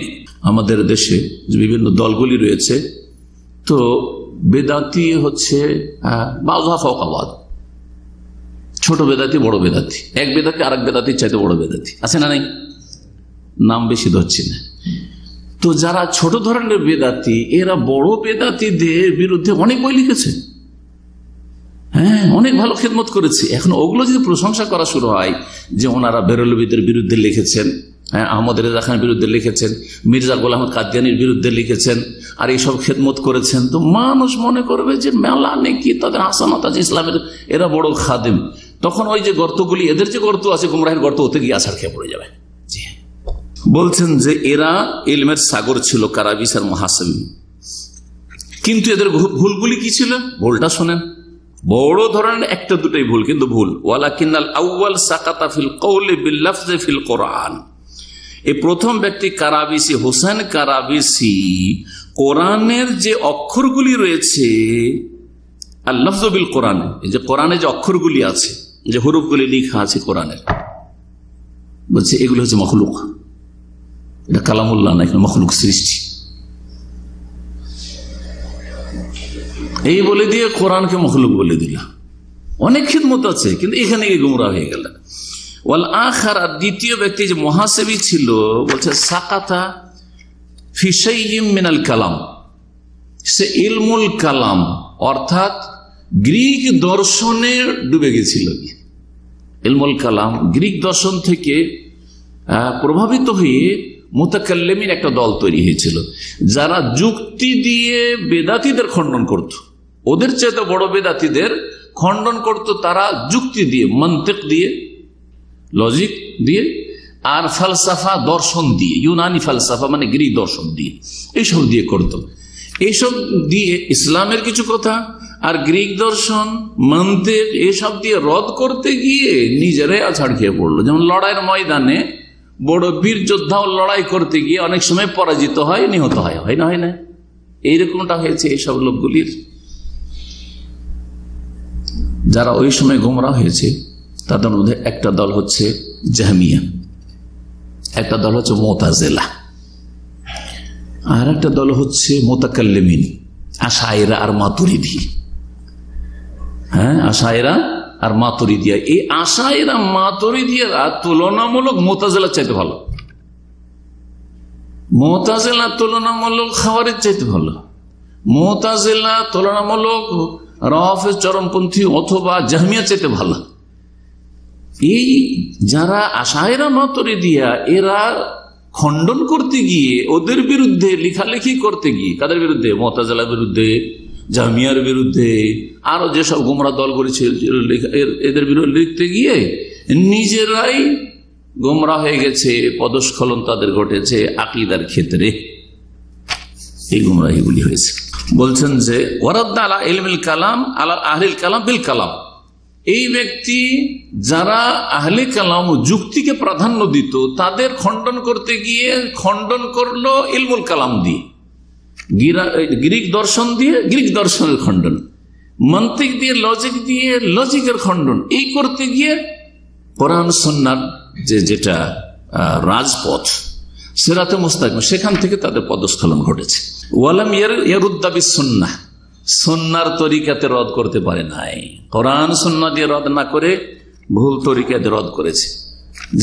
আমাদের দেশে বিভিন্ন দলগুলি রয়েছে, তো বেদাতি হচ্ছে বাযা ফাওকাবাদ, ছোট বেদাতি বড় বেদাতি, এক বেদাতি আরেক বেদাতির চাইতে বড় বেদাতি আছে না নাই? নাম বেশি ধরছি না। তো যারা ছোট ধরনের বেদাতি, এরা বড় বেদাতিদের বিরুদ্ধে অনেক বই লিখেছে, হ্যাঁ অনেক ভালো খেদমত করেছে। এখন ওগুলো যদি প্রশংসা করা শুরু হয় যে ওনারা বেরলভীদের বিরুদ্ধে লিখেছেন, আহমদ রেজা খানের বিরুদ্ধে লিখেছেন, মির্জা গোলাম আহমদ কাদিয়ানির বিরুদ্ধে লিখেছেন, আর এইসব খেদমত করেছেন। তো মানুষ মনে করবে যে মেলা নেকি, তাদের হাসানাত আছে, ইসলামের এরা বড় খাদেম। তখন ওই যে গর্তগুলি, এদের যে গর্ত আছে গুমরাহের গর্ত, ওতে গিয়ে আছাড় খেয়ে পড়ে যাবে। বলছেন যে এরা ইলমের সাগর ছিল, কারাবিস আর মুহাসিব। কিন্তু এদের ভুলগুলি কি ছিল? ভুলটা শোনেন, বড় ধরনের একটা দুটাই ভুল, কিন্তু ভুল। ওয়ালাকিনাল আউয়াল সাকাতা ফিল কওলি বিল লাফজি ফিল কোরআন। এই প্রথম ব্যক্তি কারাবিসি, হোসেন কারাবিসি, কোরআনের যে অক্ষরগুলি রয়েছে, আল লাফজু বিল কোরআন, এই যে কোরআনে যে অক্ষরগুলি আছে, যে হরফগুলি লেখা আছে কোরআনের, বলছে এগুলো হচ্ছে মখলুক, এটা কালামুল্লাহ না, এখানে মখলুক সৃষ্টি। এই বলে দিয়ে কোরআনকে মখলুক বলে দিল। অনেক খিদমত আছে, কিন্তু এখানে গিয়ে গুমরাহ হয়ে গেল। ওয়াল আখার, আর দ্বিতীয় ব্যক্তি যে মুহাসিবি ছিল, বলছে সাকাতা ফি শাইইম মিনাল কালাম, সে ইলমুল কালাম অর্থাৎ গ্রিক দর্শনে ডুবে গেছিল। ইলমুল কালাম গ্রিক দর্শন থেকে প্রভাবিত হয়ে মুতাকাল্লিমিন একটা দল তৈরি হয়েছিল, যারা যুক্তি দিয়ে বেদাতীদের খণ্ডন করত। ওদের চেয়ে বড় বেদাতীদের খণ্ডন করত তারা যুক্তি দিয়ে, মন্তিক দিয়ে, লজিক দিয়ে, আর ফালসাফা দর্শন দিয়ে, ইউনানি ফালসাফা মানে গ্রিক দর্শন দিয়ে, এইসব দিয়ে করত। এইসব দিয়ে ইসলামের কিছু কথা আর গ্রিক দর্শন, মন্তিক, এইসব দিয়ে রদ করতে গিয়ে নিজেরাই আছাড় খেয়ে পড়লো। যেমন লড়াইয়ের ময়দানে বড় বীর যোদ্ধাও লড়াই করতে গিয়ে অনেক সময় পরাজিত হয়, নিহত হয়, হয় না, হয় না? এইরকমটা হয়েছে এইসব লোকগুলির। যারা ওই সময় গোমরাহ হয়েছে তাদের মধ্যে একটা দল হচ্ছে জাহমিয়া, একটা দল হচ্ছে মুতাজিলা, আর একটা দল হচ্ছে মুতাকাল্লিমিন, আশায়রা আর মাতুরিদি। আশায়রা আর মাতুরিদিয়া। এই আশায়রা মাতুরিদিয়ারা তুলনামূলক মুতাজিলার চাইতে ভালো, মুতাজিলা তুলনামূলক খাওয়ারের চাইতে ভালো, মুতাজিলা তুলনামূলক রাফে চরমপন্থী অথবা জাহমিয়া চাইতে ভালো। এই যারা আশায়রা মাতুরিদিয়া, এরা খণ্ডন করতে গিয়ে, ওদের বিরুদ্ধে লেখালেখি করতে গিয়ে, কাদের বিরুদ্ধে? মুতাজিলার বিরুদ্ধে, জামিয়ার বিরুদ্ধে, আরো যেসব গোমরা দল করেছে এদের বিরুদ্ধে লিখতে গিয়ে নিজেরাই গোমরা হয়ে গেছে, পদস্খলন তাদের ঘটেছে আকীদার ক্ষেত্রে। এই গোমরাহিগুলি হয়েছে। বলছেন যে ওয়ারাদ্দা আলা ইলমিল কালাম আলা আহলিল কালাম বিল কালাম, এই ব্যক্তি যারা আহলে কালাম যুক্তিকে প্রাধান্য দিত, তাদের খণ্ডন করতে গিয়ে খণ্ডন করলো ইলমুল কালাম দিয়ে, গ্রিক দর্শন দিয়ে গ্রিক দর্শনের খণ্ডন, মন্তিক দিয়ে, লজিক দিয়ে লজিকের খণ্ডন। এই করতে গিয়ে কোরআন সুন্নাহর যেটা রাজপথ, সিরাতে মুস্তাকিম, সেখান থেকে তাদের পদস্খলন ঘটেছে। ওয়ালাম ইয়ারুদ্দা বিসুন্নাহ, সুন্নাহর তরিকাতে রদ করতে পারে নাই। কোরআন সুন্নাহ দিয়ে রদ না করে ভুল তরিকাতে রদ করেছে।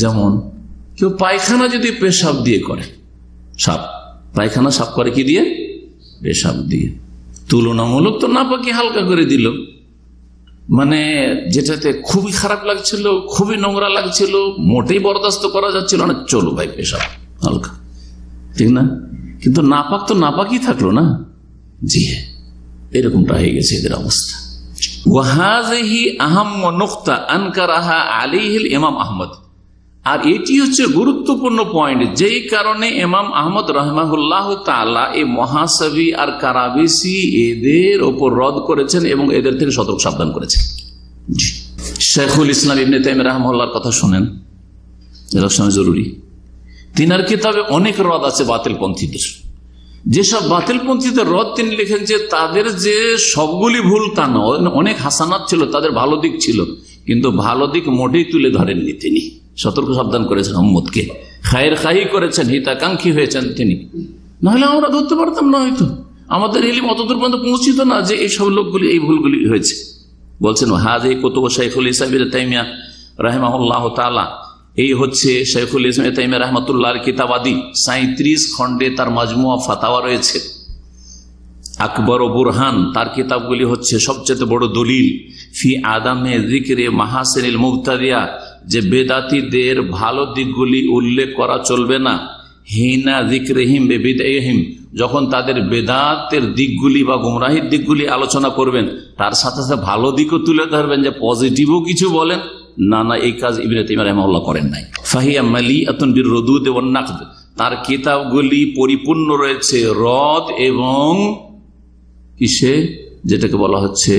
যেমন কেউ পায়খানা যদি পেশাব দিয়ে করে, সাপ পায়খানা সাফ করে কি দিয়ে? পেশাব দিয়ে। তুলনামূলক তো নাপাকি হালকা করে দিল, মানে যেটাতে খুবই খারাপ লাগছিল, খুবই নোংরা লাগছিল, মোটেই বরদাস্ত করা যাচ্ছিল না, চলো ভাই পেশাব হালকা, ঠিক না? কিন্তু নাপাক তো নাপাকই থাকলো না। জি হ্যাঁ, এরকমটা হয়ে গেছে এদের অবস্থা। ওয়াহাযিহি আহাম্ম নুকতা আনকারাহা আলাইহিল ইমাম আহমদ, আর এটি হচ্ছে গুরুত্বপূর্ণ পয়েন্ট, যেই কারণে ইমাম আহমদ রাহিমাহুল্লাহ তাআলা এই মুহাসিবি আর কারাবিসি এদের ওপর রদ করেছেন এবং এদের থেকে সতর্ক সাবধান করেছেন। শাইখুল ইসলাম ইবনে তাইমিয়া রাহিমাহুল্লাহর কথা শুনেন, এটা শোনা জরুরি। তিনার কিতাবে অনেক রদ আছে বাতিলপন্থীদের। যেসব বাতিলপন্থীদের রদ তিনি লিখেন যে তাদের যে সবগুলি ভুল তা নয়, অনেক হাসানাত ছিল, তাদের ভালো দিক ছিল, কিন্তু ভালো দিক মোটেই তুলে ধরেননি তিনি। সতর্ক সাবধান করেছেন উম্মতকে, খায়ের খাহি করেছেন, হিতাকাঙ্ক্ষী হয়েছেন তিনি। নাহলে আমরা ধরতে পারতাম না, হয়তো আমাদের ইলম অতদূর পর্যন্ত পৌঁছিত না যে এইসব লোকগুলি এই ভুলগুলি হয়েছে। বলছেন হাযিহি কুতুবু শাইখুল ইসলাম ইবনে তাইমিয়া রাহিমাহুল্লাহ তাআলা, এই হচ্ছে শাইখুল ইসলাম ইবনে তাইমিয়া রাহমাতুল্লাহর কিতাবাদি। 37 খণ্ডে তার মাজমুয়া ফাতাওয়া রয়েছে। আকবর ও বুরহান তার কিতাবগুলি হচ্ছে সবচেয়ে বড় দলিল ফি আদামে যিকরে মাহাসিনিল মুবতাদিয়া, যে বেদাতীদের ভালো দিকগুলি উল্লেখ করা চলবে না, হিনা যিকরিহিম বিবিদাইহিম, যখন তাদের বেদাতের দিকগুলি বা গুমরাহির দিকগুলি আলোচনা করবেন, তার সাথে সাথে ভালো দিকও তুলে ধরবেন, যে পজিটিভও কিছু বলেন। না, এই কাজ ইবনে তাইমিয়া রাহিমাহুল্লাহ করেন নাই। ফাহিয়া মালিআতুন বিররুদ ওয়ান নাকদ, তার কিতাবগুলি পরিপূর্ণ রয়েছে রদ এবং কিসে, যেটাকে বলা হচ্ছে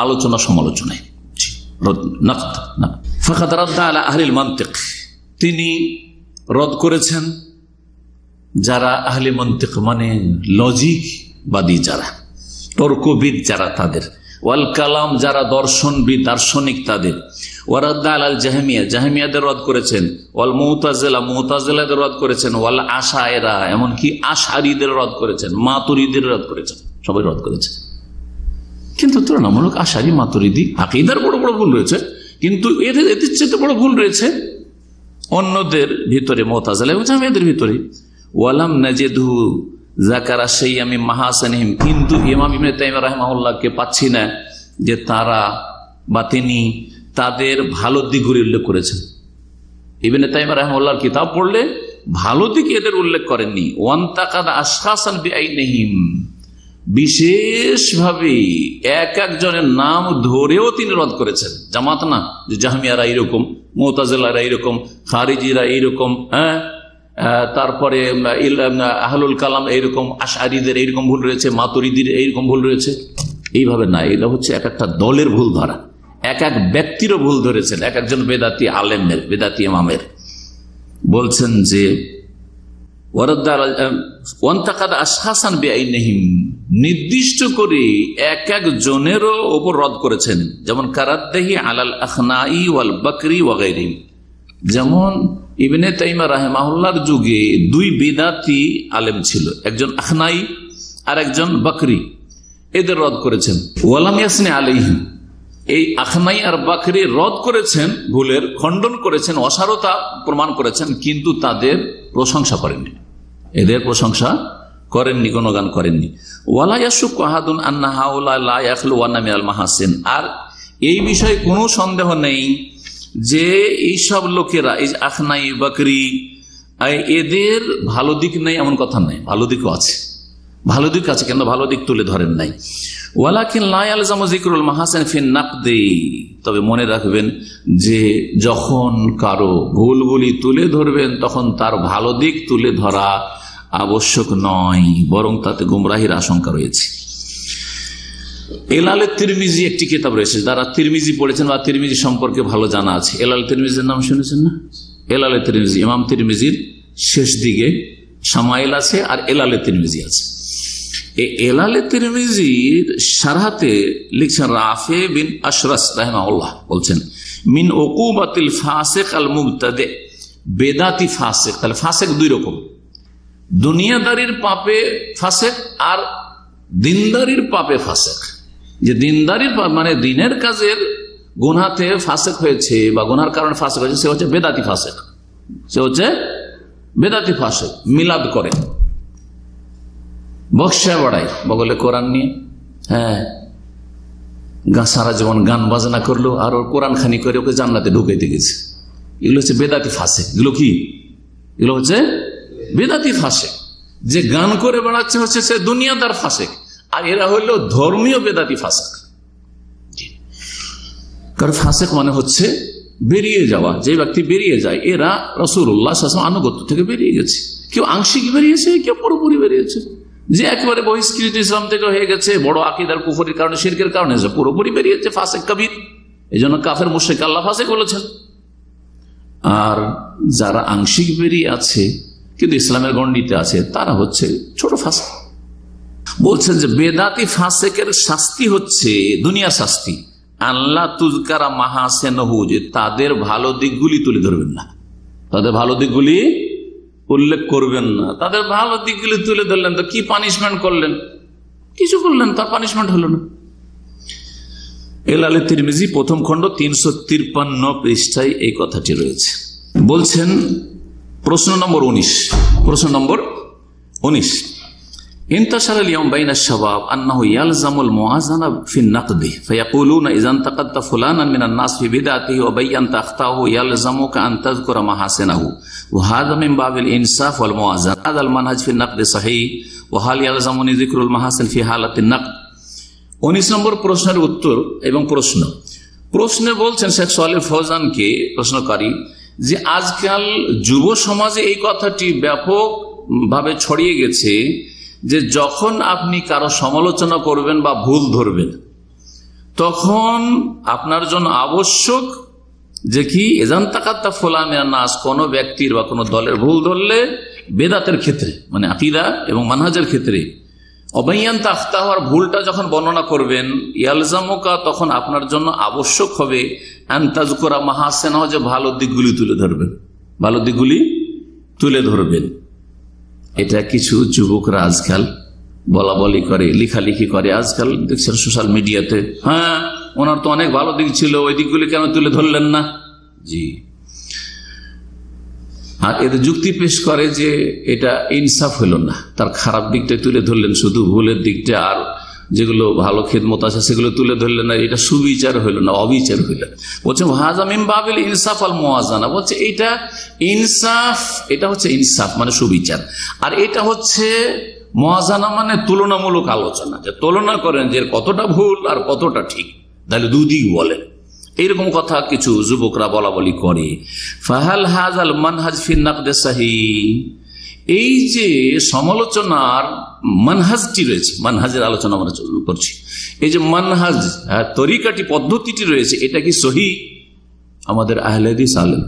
আলোচনা সমালোচনায়। ফাকাদ রাদ্দা আলা আহলিল মানতিক, তিনি রদ করেছেন যারা আহলে মানতিক মানে লজিকবাদী, যারা তর্কবিদ, যারা তাদের, ওয়াল কালাম যারা দর্শনবিদ দার্শনিক তাদের, ওয়ারাদ্দা আলাল জাহমিয়া, জাহমিয়াদের রদ করেছেন, ওয়াল মুতাজিলা, মুতাজিলাদের রদ করেছেন, ওয়াল আশায়রা, এমনকি আশআরীদের রদ করেছেন, মাতুরিদের রদ করেছেন, সবাই রদ করেছেন। কিন্তু তুলনামূলক আশারি মাতুরিদি আকীদার বড় বড় ভুল রয়েছে, কিন্তু এদের চেয়ে বড় ভুল রয়েছে অন্যদের ভিতরে, মুতাজিলা এবং জাহমিয়াদের ভিতরে। ওয়ালাম নাজিদহু যাকারা শাইআ মিন মাহাসিনহিম, কিন্তু ইমাম ইবনে তাইমিয়া রাহিমাহুল্লাহকে পাচ্ছি না যে তারা বা তিনি তাদের ভালো দিকগুলি উল্লেখ করেছেন। ইবনে তাইমিয়া রাহিমাহুল্লাহর কিতাব পড়লে ভালো দিক এদের উল্লেখ করেননি। ওয়ান্তাকাদা আশখাসান বিআইনিহিম, বিশেষভাবে এক একজনের নাম ধরেও তিনি রদ করেছেন। জামাত না যে জাহমিয়ারা এইরকম, মুতাজিলারা এইরকম, খারিজিরা এইরকম, তারপরে আহলুল কালাম এইরকম, আশআরীদের এইরকম ভুল রয়েছে, মাতুরিদির এইরকম ভুল রয়েছে, এইভাবে না। এটা হচ্ছে এক একটা দলের ভুল ধরা, এক এক ব্যক্তিরও ভুল ধরেছেন, এক একজন বেদাতি আলেমের, বেদাতি ইমামের। বলছেন যে নির্দিষ্ট করে এক এক জনেরও ওপর রদ করেছেন, যেমন কারাদ্দাহি আলাল আখনাই ওয়াল বকরি ওয়া গায়রিহিম, যেমন ইবনে তাইমিয়া রাহিমাহুল্লাহর যুগে দুই বিদাতি আলেম ছিল, একজন আখনাই আর একজন বকরি, এদের রদ করেছেন। ওয়ালাম ইয়াসনি আলাইহিম, এই আখনাই আর বকরি রদ করেছেন, ভুলের খণ্ডন করেছেন, অসারতা প্রমাণ করেছেন, কিন্তু তাদের প্রশংসা করেননি, এদের প্রশংসা করেননি, গুণগান করেননি। ওয়ালা ইয়াশুক্কু আহাদুন আন্না হাউলা লা ইয়াখলুওয়ানা মিনাল মাহাসিন, আর এই বিষয়ে কোনো সন্দেহ নেই যে এইসব লোকেরা, এই আখনাই বকরি, এদের ভালো দিক নেই এমন কথা নেই, ভালো দিকও আছে, ভালো দিক আছে, কিন্তু ভালো দিক তুলে ধরেন নাই। ওয়ালাকিন লা ইয়ালজামু যিকরুল মাহাসিন ফি নাকদি, তবে মনে রাখবেন যে যখন কারো ভুলগুলি তুলে ধরবেন তখন তার ভালো দিক তুলে ধরা আবশ্যক নয়, বরং তাতে গুমরাহির আশঙ্কা রয়েছে। এলালে তিরমিজি একটি কিতাব রয়েছে, যারা তিরমিজি পড়েছেন বা তিরমিজি সম্পর্কে ভালো জানা আছে, এলালে তিরমিজির নাম শুনেছেন না? এলালে তিরমিজি, ইমাম তিরমিজির শেষ দিকে শামাইল আছে আর এলালে তিরমিজি আছে। এলালে তিরমিজির শারহাতে লিখছেন রাফি বিন আশরাস রাহিমাহুল্লাহ, বলছেন মিন উকুবাতিল ফাসিক আল মুবতাদি, বেদাতি ফাসিক, তাহলে ফাসিক দুই রকম, দুনিয়াদারির পাপে ফাসিক আর দিনদারির পাপে ফাসিক। যে দিনদারির মানে দিনের কাজের গুনাহতে ফাসিক হয়েছে বা গুনার কারণে ফাসিক হয়েছে, সে হচ্ছে বেদাতি ফাসিক, সে হচ্ছে বেদাতি ফাসিক। মিলাদ করে, বক্সা বাড়ায় বগলে কোরআন নিয়ে, সারা জীবন গান বাজনা করলো আর ওর কোরআন খানি করে ওকে জান্নাতে ঢুকাইতে গেছে, এগুলো হচ্ছে বেদাতি ফাসিক। এগুলো কি? এগুলো হচ্ছে বেদাতি ফাসিক। যে গান করে বেড়াচ্ছে হচ্ছে সে দুনিয়াদার ফাসিক, আর এরা হইলো ধর্মীয় বেদাতি ফাসিক। কারণ ফাসিক মানে হচ্ছে বেরিয়ে যাওয়া, যে ব্যক্তি বেরিয়ে যায়, এরা রাসূলুল্লাহ সাল্লাল্লাহু আলাইহি ওয়াসাল্লাম আনুগত্য থেকে বেরিয়ে গেছে, কেউ আংশিক বেরিয়েছে, কেউ পুরোপুরি বেরিয়েছে। যে একেবারে বহিষ্কৃত ইসলাম থেকে হয়ে গেছে বড় আকীদার কুফরির কারণে, শিরকের কারণে, যে পুরোপুরি বেরিয়েছে, ফাসিক কবির, এই জন্য কাফের মুশরিক আল্লাহ ফাসিক বলেছেন। আর যারা আংশিক বেরিয়ে আছে কিন্তু ইসলামের গণ্ডিতে আছে, তারা হচ্ছে ছোট ফাসিক। বলছেন যে বেদাতি ফাসিকের শাস্তি হচ্ছে দুনিয়ার শাস্তি, আল্লাহ তুজকারা মাহাসিনহু, যে তাদের ভালো দিকগুলি তুলে ধরবেন না, তাদের ভালো দিকগুলি উল্লেখ করবেন না। তাদের ভালো দিকগুলি তুলে ধরলেন তো কি পানিশমেন্ট করলেন? কিছু করলেন, তার পানিশমেন্ট হলো না। এলালে তিরমিজি প্রথম খণ্ড 353 পৃষ্ঠায় এই কথাটি রয়েছে। বলছেন প্রশ্ন নম্বর 19, انتشر اليوم بين الشباب أنه يلزم الموازنة في النقد فيقولون إذا انتقدت فلانا من الناس في بدعته وبينت أخطاءه يلزمك أن تذكر محاسنه وهذا من باب الإنصاف والموازنة. هذا المنهج في النقد صحيح وهل يلزمني ذكر المحاسن في حالة النقد؟ 19 নম্বর প্রশ্নের উত্তর এবং প্রশ্নে বলছেন শেখ সালেহ ফৌজানকে প্রশ্নকারী যে আজকাল যুব সমাজে এই কথাটি ব্যাপকভাবে ছড়িয়ে গেছে যে যখন আপনি কারো সমালোচনা করবেন বা ভুল ধরবেন তখন আপনার জন্য আবশ্যক যে কি এজান তাকাত্তা ফুলানের নাস কোন ব্যক্তির বা কোন দলের ভুল ধরলে বেদাতের ক্ষেত্রে মানে আকীদা এবং মানহাজের ক্ষেত্রে অবাইয়ান তাখতাহর ভুলটা যখন বর্ণনা করবেন ইয়ালজামুকা তখন আপনার জন্য আবশ্যক হবে আনতাজকুরা মাহাসিনা যে ভালো দিকগুলি তুলে ধরবেন। এটা কিছু যুবকরা আজকাল বলা বলি করে লেখালেখি করে আজকাল দেখছেন সোশ্যাল মিডিয়াতে, হ্যাঁ ওনার তো অনেক ভালো দিক ছিল ওই দিকগুলি কেন তুলে ধরলেন না। জি, আর এদের যুক্তি পেশ করে যে এটা ইনসাফ হলো না, তার খারাপ দিকটা তুলে ধরলেন শুধু, ভুলের দিকটা আর যেগুলো ভালো খেদমত আছে সেগুলো তুলে ধরলেন না, এটা সুবিচার হইল না, অবিচার হইল। বলছে হাযা মিন বাবিল ইনসাফ আল মুওয়াজানা, বলছে এটা ইনসাফ, এটা হচ্ছে ইনসাফ মানে সুবিচার, আর এটা হচ্ছে মুওয়াজানা মানে তুলনামূলক আলোচনা, যে তুলনা করেন যে কতটা ভুল আর কতটা ঠিক, তাহলে দুদিক বলেন। এইরকম কথা কিছু যুবকরা বলা বলি করে। ফাহাল হাযাল মানহাজ ফি নাকদ সাহিহ, এই যে সমালোচনার মানহাজটি রয়েছে, মানহাজের আলোচনা আমরা করছি, এই যে মানহাজ তরিকাটি পদ্ধতিটি রয়েছে এটা কি সহিহ? আমাদের আহলে হাদিস আলেম,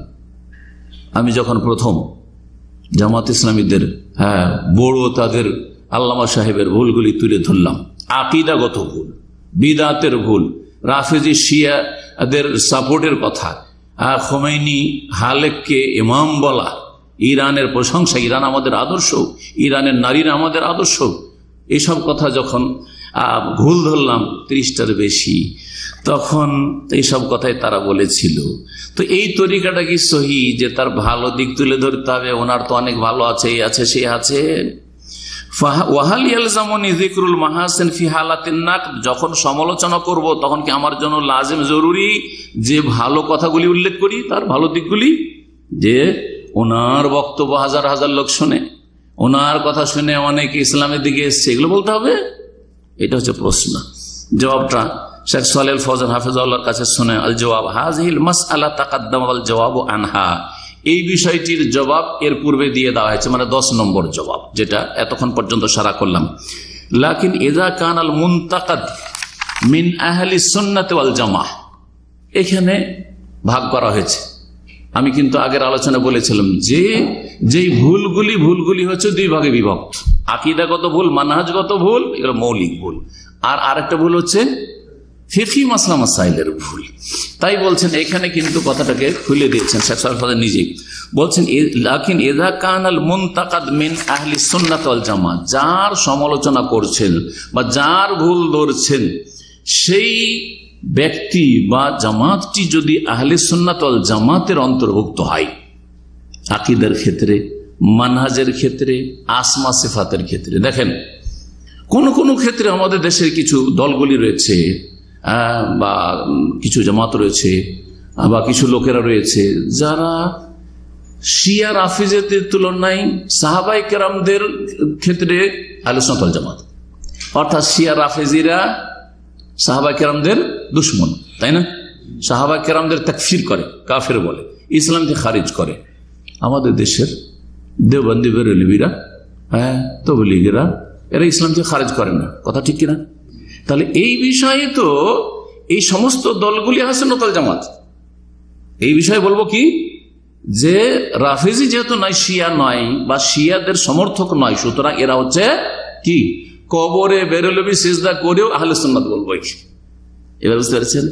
আমি যখন প্রথম জামাত ইসলামীদের বড় তাদের আল্লামা সাহেবের ভুলগুলি তুলে ধরলাম, আকীদাগত ভুল, বিদআতের ভুল, রাফেজি শিয়াদের সাপোর্টের কথা, খোমেনি হালেককে ইমাম বলা, ইরানের প্রশংসা, ইরান আমাদের আদর্শ, ইরানের নারীরা আমাদের আদর্শ, এইসব কথা যখন ভুল ধরলাম 30টার বেশি, তখন এইসব কথাই তারা বলেছিল। তো এই তরিকাটা কি সহি যে তার ভালো দিক তুলে ধরতে হবে, ওনার তো অনেক ভালো আছে, এই আছে সে আছে? ওয়াহাল ইয়ালজামুনি যিকরুল মাহাসিন ফি হালাতিন নাকদ, যখন সমালোচনা করব তখন কি আমার জন্য লাজিম জরুরি যে ভালো কথাগুলি উল্লেখ করি, তার ভালো দিকগুলি, যে ওনার বক্তব্য হাজার হাজার লোক শুনে, ওনার কথা শুনে অনেক ইসলামের দিকে এসছে, এগুলো বলতে হবে? এটা হচ্ছে প্রশ্ন। জবাবটা শেখ সালেহ ফৌজান হাফিজাহুল্লাহর কাছে শুনে, আল জবাব হাযিহিল মাসআলা তাকাদ্দামা ওয়াল জওয়াবু আনহা, এই বিষয়টির জবাব এর পূর্বে দিয়ে দেওয়া হয়েছে, মানে 10 নম্বর জবাব, যেটা এতক্ষণ পর্যন্ত সারা করলাম। লাকিন ইযা কানাল মুনতাকাদ মিন আহলি সুন্নাত ওয়াল জামাহ, এখানে ভাগ করা হয়েছে। আমি কিন্তু আগের আলোচনা বলেছিলাম যে যেই ভুলগুলি হচ্ছে 2 ভাগে বিভক্ত, আকীদাগত ভুল, মানহাজগত ভুল, এগুলো মৌলিক ভুল, আর আরেকটা ভুল হচ্ছে ফিকহি মাসলা মাসাইলের ভুল। তাই বলছেন এখানে কিন্তু কথাটাকে খুলে দিয়েছেন শেখ সালেহ ফৌজান নিজেই বলছেন, লাকিন ইযা কানাল মুনতাকাদ মিন আহলি সুন্নাত ওয়াল জামাত, যার সমালোচনা করছেন বা যার ভুল ধরছেন সেই ব্যক্তি বা জামাতটি যদি আহলে সুন্নাত ওয়াল জামাতের অন্তর্ভুক্ত হয়, আকীদার ক্ষেত্রে, মানহাজের ক্ষেত্রে, আসমা সিফাতের ক্ষেত্রে। দেখেন কোন কোন ক্ষেত্রে আমাদের দেশের কিছু দলগুলি রয়েছে বা কিছু জামাত রয়েছে বা কিছু লোকেরা রয়েছে যারা শিয়া রাফিজের তুলনায় সাহাবায়ে কেরামদের ক্ষেত্রে আহলে সুন্নাত ওয়াল জামাত, অর্থাৎ শিয়া রাফিজিরা সাহাবায়ে কেরামদের দুশ্মন, তাই না? সাহাবায়ে কেরামদের তাকফির করে, কাফের বলে, ইসলামকে খারিজ করে। আমাদের দেশের দেওবন্দি বেরেলভিরা, তবলিগীরা, এরা ইসলামকে খারিজ করে না, কথা ঠিক কিনা? তাহলে এই বিষয়ে তো এই সমস্ত দলগুলি আহলে সুন্নাত ওয়াল জামাত, এই বিষয়ে বলবো কি যে রাফিজি যেহেতু নয়, শিয়া নয় বা শিয়াদের সমর্থক নয়, সুতরাং এরা হচ্ছে কি কবরে বেরেলভি সিজদা করেও আহলে সুন্নাত বলবো। এবার বুঝতে পেরেছেন?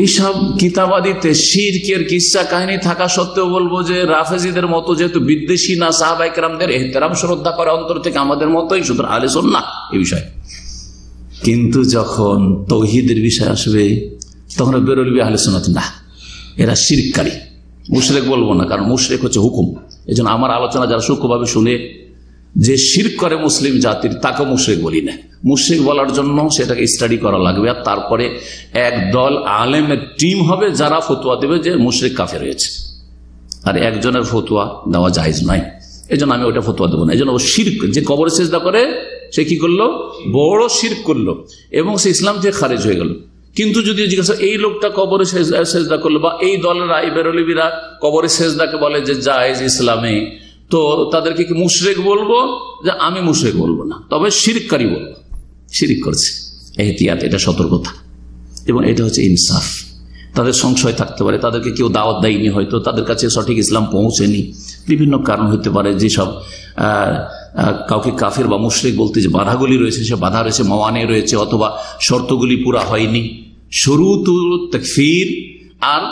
এইসব কিতাবাদিতে শিরকের কিসসা কাহিনী থাকা সত্ত্বেও বলবো যে রাফেজিদের মতো যেহেতু বিদ্বেষী না, সাহাবায়ে কেরামদের ইহতিরাম শ্রদ্ধা করে অন্তর থেকে আমাদের মতোই, সুতরাং আহলে সুন্নাহ এই বিষয়। কিন্তু যখন তাওহীদের বিষয় আসবে তখন বেরেলভি আহলে সুন্নাত না, এরা শিরককারী। মুশরিক বলবো না, কারণ মুশরিক হচ্ছে হুকুম। এই জন্য আমার আলোচনা যারা সূক্ষ্মভাবে শুনে যে শিরক করে মুসলিম জাতির তাকে মুশরিক বলি না। মুশরিক বলার জন্য সেটাকে স্টাডি করা লাগবে, আর তারপরে এক দল আলেমের টিম হবে যারা ফতোয়া দেবে যে মুশরিক কাফের হয়েছে, আর একজনের ফতোয়া দেওয়া জায়েজ নয়। এই জন্য আমি ওটা ফতোয়া দেবো না। এই জন্য শিরক, যে কবরে সেজদা করে সে কি করলো? বড় শিরক করলো এবং সে ইসলাম থেকে খারিজ হয়ে গেল। কিন্তু যদি জিজ্ঞাসা এই লোকটা কবরে সেজদা করলো, বা এই দলেরা এই বেরোলিবিরা কবরে সেজদাকে বলে যে জায়েজ ইসলামে, তো তাদেরকে কি মুশরিক বলবো? যে আমি মুশরিক বলবো না, তবে শিরককারী বলবো, শিরক করছে। এহতিয়াত, এটা সতর্কতা এবং এটা হচ্ছে ইনসাফ। তাদের সংশয় থাকতে পারে, তাদেরকে কেউ দাওয়াত দেয়নি, হয়তো তাদের কাছে সঠিক ইসলাম পৌঁছেনি, বিভিন্ন কারণ হতে পারে। যেসব কাউকে কাফের বা মুশরিক বলতে যে বাধাগুলি রয়েছে, সে বাধা রয়েছে, মাওয়ানে রয়েছে, অথবা শর্তগুলি পুরা হয়নি। শুরুতুত তাকফির আর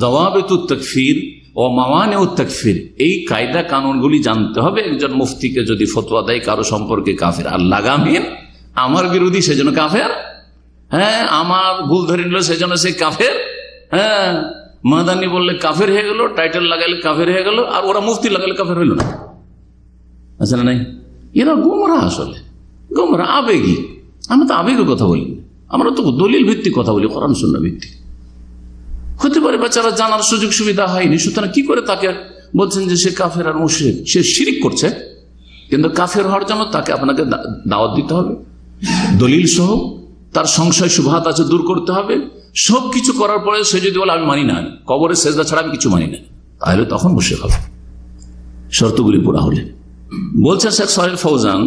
দাওয়াবিতুত তাকফির ও মাওয়ানিউত তাকফির, এই কায়দা কানুনগুলি জানতে হবে। একজন মুফতিকে যদি ফতোয়া দেয় কারো সম্পর্কে কাফের, আর লাগামিন আমার বিরোধী সেজন্য কাফের, হ্যাঁ আমার ভুল ধরে নিল সেজন্য সে কাফের, হ্যাঁ মাদানি বললে কাফের হয়ে গেল, টাইটেল লাগাইলে কাফের হয়ে গেল, আর ওরা মুফতি লাগালে কাফের হইল না। আচ্ছা না, নাই, এরা গোমরা, আসলে গোমরা, আবেগী। আমরা তো আবেগের কথা বলি, আমরা তো দলিল ভিত্তিক কথা বলি, কোরআন সুন্নাহ ভিত্তিক। হতে পারে বেচারা জানার সুযোগ সুবিধা হয়নি, সুতরাং কি করে তাকে বলছেন যে সে কাফের আর মুশরিক? সে শিরিক করছে, কিন্তু কাফের হওয়ার জন্য তাকে আপনাকে দাওয়াত দিতে হবে দলিল সহ, তার সংশয় শুবহাত আছে দূর করতে হবে। সবকিছু করার পরে সে যদি বলে আমি মানি না, কবরে সেজদা ছাড়া আমি কিছু মানি না, তাহলে তখন মুশরিক হবে, শর্তগুলি পুরা হলে। বলছেন শেখ সালেহ ফৌজান,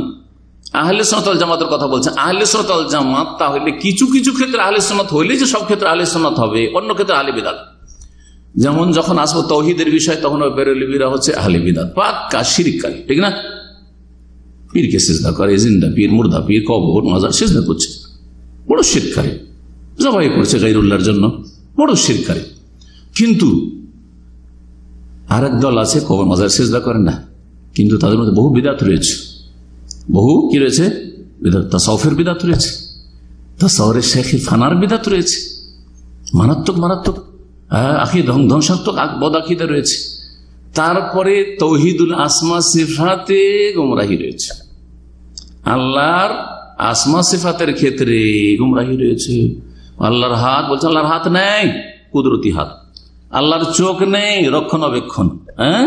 আহলে সুন্নাত ওয়াল জামাতের কথা বলছেন। আহলে সুন্নাত ওয়াল জামাত তাহলে কিছু কিছু ক্ষেত্রে আহলে সুন্নাত হইলে যে সব ক্ষেত্রে আহলে সুন্নাত হবে, অন্য ক্ষেত্রে আহলে বিদআত। যেমন যখন আসবো তাওহীদের বিষয়, তখন বেরেলভিরা হচ্ছে আহলে বিদআত, পাক্কা শিরককারী, ঠিক না? পীরকে সিজদা করে, জিন্দা পীর, মুর্দা পীর, কবর, মাজার সিজদা করছে, বড় শিরককারী। জবাই করছে গায়রুল্লাহর জন্য, বড় শিরককারী। কিন্তু আরেক দল আছে কবর মাজার সিজদা করে না, কিন্তু তাদের মধ্যে বহু বিদআত রয়েছে। বহু কি রয়েছে? বিদআত। তাসাউফের বিদআত রয়েছে, তাসাউরের শেখে ফানার বিদআত রয়েছে, মারাত্মক মারাত্মক ধ্বংসাত্মক বদ আকীদা রয়েছে। তারপরে তাওহীদুল আসমা সিফাতে গুমরাহি রয়েছে, আল্লাহর আসমা সিফাতের ক্ষেত্রে গুমরাহি রয়েছে। আল্লাহর হাত, বলছে আল্লাহর হাত নেই, কুদরতি হাত। আল্লাহর চোখ নেই, রক্ষণাবেক্ষণ, হ্যাঁ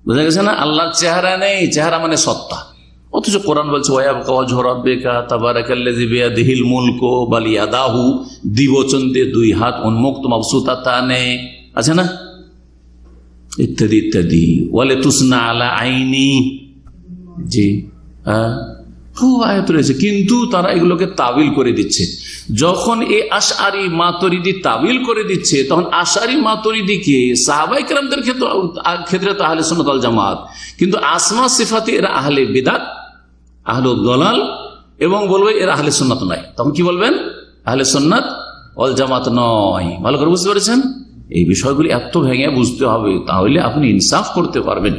বোঝা গেছে না? আল্লাহর চেহারা নেই, চেহারা মানে সত্তা। অথচ কোরআন বলছে দ্বিবচন দিয়ে দুই হাত উন্মুক্ত মাবসুতাতানে, আছে না, ইত্যাদি ইত্যাদি। ওয়ালে তুসনা আলা আইনি, জি খুব আয়াত রয়েছে, কিন্তু তারা এগুলোকে তাবিল করে দিচ্ছে। যখন এই আশআরী মাতুরিদি তাবিল করে দিচ্ছে, তখন আশআরী মাতুরিদিকে সাহাবায়ে কেরামদের ক্ষেত্রে তো আহলে সুন্নাত ওয়াল জামাত, কিন্তু আসমা সিফাতে এরা আহলে বিদআত, আহলে দলাল, এবং বলবে এরা আহলে সুন্নাত নয়। তখন কি বলবেন? আহলে সুন্নাত ওয়াল জামাত নয়। ভালো করে বুঝতে পেরেছেন? এই বিষয়গুলি এত ভেঙে বুঝতে হবে, তাহলে আপনি ইনসাফ করতে পারবেন।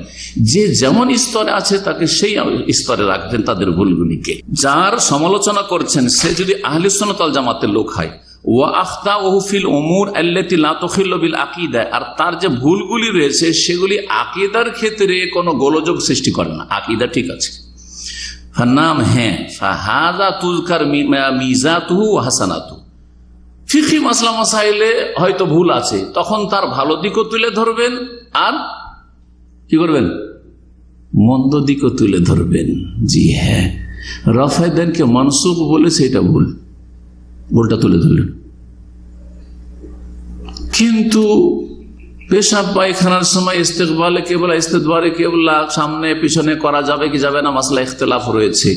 যে যেমন স্তরে আছে তাকে সেই স্তরে রাখবেন তাদের ভুলগুলিকে। যার সমালোচনা করছেন সে যদি আহলে সুন্নাত ওয়াল জামাতের লোক হয়, ওয়া আখতাউহু ফিল উমুর আল্লাতী লা তুখিল্লু বিল আকীদা, আর তার যে ভুলগুলি রয়েছে সেগুলি আকীদার ক্ষেত্রে কোনো গোলযোগ সৃষ্টি করে না, আকীদা ঠিক আছে, নাম হ্যাঁ, ফাহাযা তুযকার মিযাতুহু ওয়া হাসানাতুহু। ফিকহি মাসলা মাসাইলে হয়তো ভুল আছে, তখন তার ভালো দিকও তুলে ধরবেন, আর কি করবেন? মন্দ দিকও তুলে ধরবেন। জি হ্যাঁ, রাফায়ে দানকে মানসুব বলে সেটা ভুল, ভুলটা তুলে ধরলেন। কিন্তু পেশাব পায়খানার সময় ইস্তেকবালে কেবলা, ইস্তেদবারে কেবলা, সামনে পিছনে করা যাবে কি যাবে না, মাসলা ইখতিলাফ রয়েছে।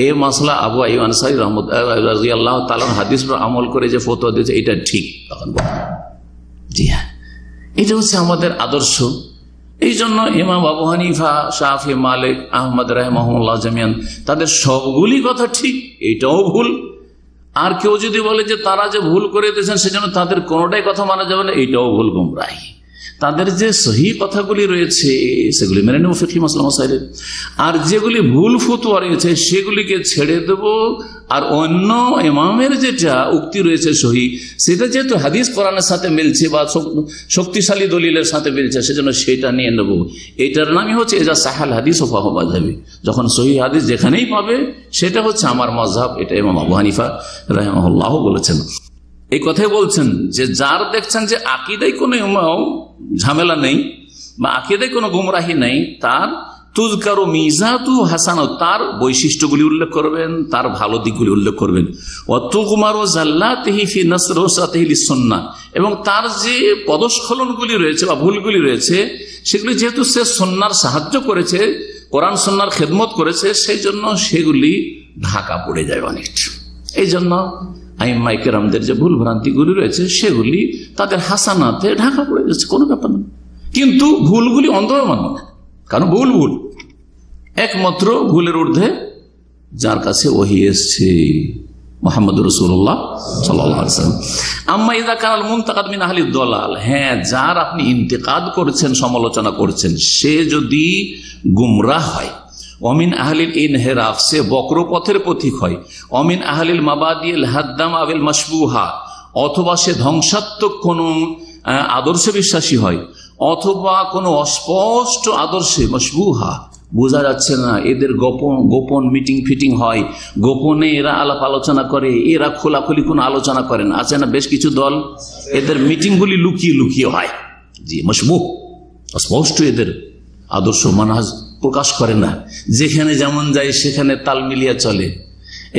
এই মাসলা আবু আইয়ুব আনসারী রাদিয়াল্লাহু তাআলা হাদিস পর আমল করে যে ফতোয়া দিয়েছে এটা ঠিক। তখন জি হ্যাঁ, এটা হচ্ছে আমাদের আদর্শ। এই জন্য ইমাম আবু হানিফা, শাফি, মালিক, আহমদ রাহিমাহুল্লাহ জামিয়ান, তাদের সবগুলি কথা ঠিক, এটাও ভুল। আর কেউ যদি বলে যে তারা যে ভুল করে দিয়েছেন সেজন্য তাদের কোনোটাই কথা মানা যাবে না, এইটাও ভুল, গুমরাহি। তাদের যে সহি কথাগুলি রয়েছে সেগুলি মেনে নেব ফিকহি মাসলা মাসাইলে, আর যেগুলি ভুল ফতোয়া রয়েছে সেগুলিকে ছেড়ে দেব। আর অন্য ইমামের যেটা উক্তি রয়েছে সহি, সেটা যেহেতু হাদিস কোরআনের সাথে মিলছে বা শক্তিশালী দলিলের সাথে মিলছে, সেজন্য সেটা নিয়ে নেব। এটার নামই হচ্ছে এজা সাহাল হাদিস ও ফাহু মাযহাবি। যখন সহি হাদিস যেখানেই পাবে সেটা হচ্ছে আমার মাযহাব। এটা ইমাম আবু হানিফা রাহিমাহুল্লাহ বলেছেন। এই কথাই বলছেন যে যার দেখছেন যে আকীদায় কোনো ঝামেলা নেই বা আকীদায় কোনো গুমরাহি নেই, তার তুযকারু মিজাতু হাসানাত, তার বৈশিষ্ট্যগুলি উল্লেখ করবেন, তার ভালো দিকগুলি উল্লেখ করবেন। ওয়া তুগমারু যাল্লাতিহি ফি নাসরুসাতিহি লিসুন্নাহ, এবং তার যে পদস্খলনগুলি রয়েছে বা ভুলগুলি রয়েছে সেগুলি যেহেতু সে সুন্নাহর সাহায্য করেছে, কোরআন সুন্নাহর খেদমত করেছে, সেই জন্য সেগুলি ঢাকা পড়ে যায় অনেকটা। এই জন্য আইম্মায়ে কেরামদের যে ভুল ভ্রান্তিগুলি রয়েছে সেগুলি তাদের হাসানাতে ঢাকা পড়ে যাচ্ছে, কোনো ব্যাপার না। কিন্তু ভুলগুলি অন্ধভাবে মানব না, কারণ ভুল ভুল। একমাত্র ভুলের ঊর্ধ্বে যার কাছে ওহী এসেছে, মুহাম্মদুর রাসূলুল্লাহ সাল্লাল্লাহু আলাইহি ওয়াসাল্লাম। আম্মা ইযা কানাল মুনতাকাদ মিন আহলি দালাল, হ্যাঁ, যার আপনি ইন্তেকাদ করছেন, সমালোচনা করছেন, সে যদি গুমরাহ হয়, অমিন আহলিল ইনহিরাফ, সে বক্রপথের পথিক হয়, অমিন আহলিল মাবাদিল হাদ্দাম আবিল মাশবুহা, অথবা সে ধ্বংসাত্মক কোন আদর্শে বিশ্বাসী হয়, অথবা কোনো অস্পষ্ট আদর্শে মাশবুহা, বোঝা যাচ্ছে না, এদের গোপন মিটিং ফিটিং হয়, গোপনে এরা আলাপ আলোচনা করে, এরা খোলাখুলি কোনো আলোচনা করেন। আছে না বেশ কিছু দল, এদের মিটিংগুলি লুকিয়ে লুকিয়ে হয়। জি, মাশবুহ, অস্পষ্ট এদের আদর্শ মানহাজ প্রকাশ করে না, যেখানে যেমন যায় সেখানে তাল মিলিয়ে চলে।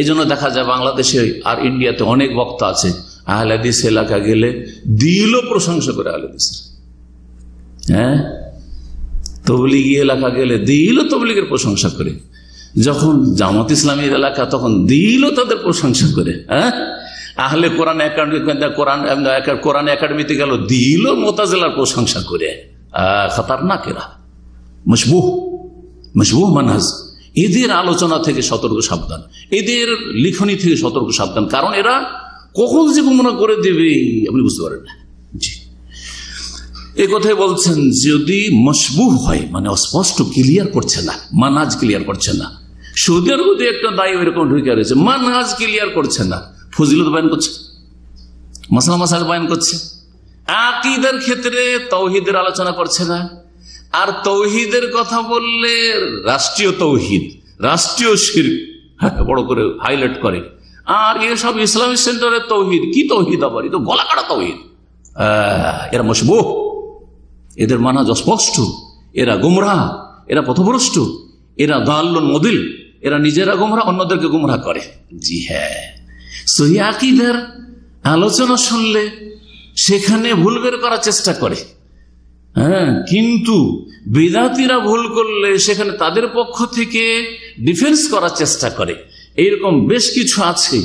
এই জন্য দেখা যায় বাংলাদেশে আর ইন্ডিয়াতে অনেক বক্তা আছে, আহলে হাদিস এলাকা গেলে দিল প্রশংসা করে আহলে হাদিসের, হ্যাঁ, তবলিগি এলাকা গেলে দিল তবলিগের প্রশংসা করে, যখন জামাত ইসলামীর এলাকা তখন দিল তাদের প্রশংসা করে, হ্যাঁ, আহলে কোরআন কোরআন একাডেমিতে গেল দিল মুতাজিলার প্রশংসা করে। খতরনাক এরা, মশবুহ মানহাজ। এদের আলোচনা থেকে সতর্ক সাবধান, এদের লিখনি থেকে সতর্ক সাবধান, কারণ এরা কখন যে গুমরাহ করে দেবে আপনি বুঝতে পারেন না। জি, এই কথাই বলছেন, যদি মশবুহ হয় মানে অস্পষ্ট, ক্লিয়ার করছে না, মানহাজ ক্লিয়ার করছে না। সৌদি আরবে একটা দায়ী ওইরকম ঢুকে রয়েছে, মানহাজ ক্লিয়ার করছে না, ফজিলত বয়ান করছে, মাসলা মাসাইল বয়ান করছে, আকীদার ক্ষেত্রে তাওহীদের আলোচনা করছে না। আর তৌহিদের কথা বললে রাষ্ট্রীয় তৌহিদ, রাষ্ট্রীয় শিরক বড় করে হাইলাইট করে। আর এসব ইসলামিক সেন্টারের তৌহিদ, কি তৌহিদ আবার, তো গলা কাটা তৌহিদ। এরা মশবুহ, এদের মানহাজ অস্পষ্ট, এরা গুমরাহ, এরা পথভ্রষ্ট, এরা দাল্লুন মুদিল, এরা নিজেরা গুমরাহ, অন্যদেরকে গুমরাহ করে। জি হ্যাঁ, সহিহ আকীদার আলোচনা শুনলে সেখানে ভুল বের করার চেষ্টা করে, হ্যাঁ, কিন্তু বিদাতীরা ভুল করলে সেখানে তাদের পক্ষ থেকে ডিফেন্স করার চেষ্টা করে। এইরকম বেশ কিছু আছে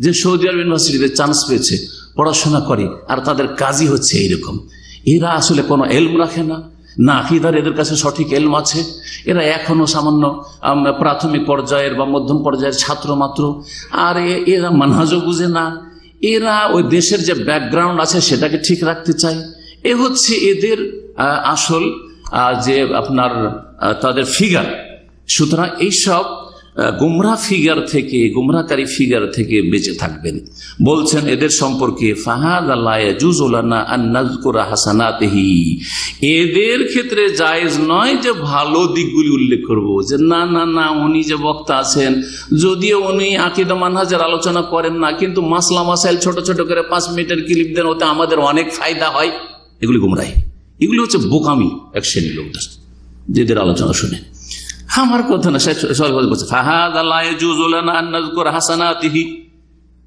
যে সৌদি আরব ইউনিভার্সিটিতে চান্স পেয়েছে, পড়াশোনা করে, আর তাদের কাজই হচ্ছে এইরকম। এরা আসলে কোনো এলম রাখে না, না আকীদার এদের কাছে সঠিক এলম আছে, এরা এখনো সামান্য প্রাথমিক পর্যায়ের বা মধ্যম পর্যায়ের ছাত্র মাত্র, আর এরা মানহাজও বুঝে না, এরা ওই দেশের যে ব্যাকগ্রাউন্ড আছে সেটাকে ঠিক রাখতে চায়। এ হচ্ছে এদের আসল যে আপনার তাদের ফিগার। সুতরাং এইসব গুমরাহ ফিগার থেকে, গুমরাহকারী ফিগার থেকে বেঁচে থাকবেন। বলছেন এদের সম্পর্কে, ফাহাযা লা ইয়াজুযু লানা আন নাযকুরা হাসানাতিহি, এদের ক্ষেত্রে জায়েজ নয় যে ভালো দিকগুলি উল্লেখ করব, যে না না না উনি যে বক্তা আছেন, যদিও উনি আকীদা মানহাজের আলোচনা করেন না, কিন্তু মাসলা মাসাইল ছোট ছোট করে 5 মিনিটের ক্লিপ দেন, ওতে আমাদের অনেক ফায়দা হয়। এগুলি গুমরাহি, এগুলি হচ্ছে বোকামি এক শ্রেণীর লোকদের, যেদের আলোচনা শুনে। আমার কথা না,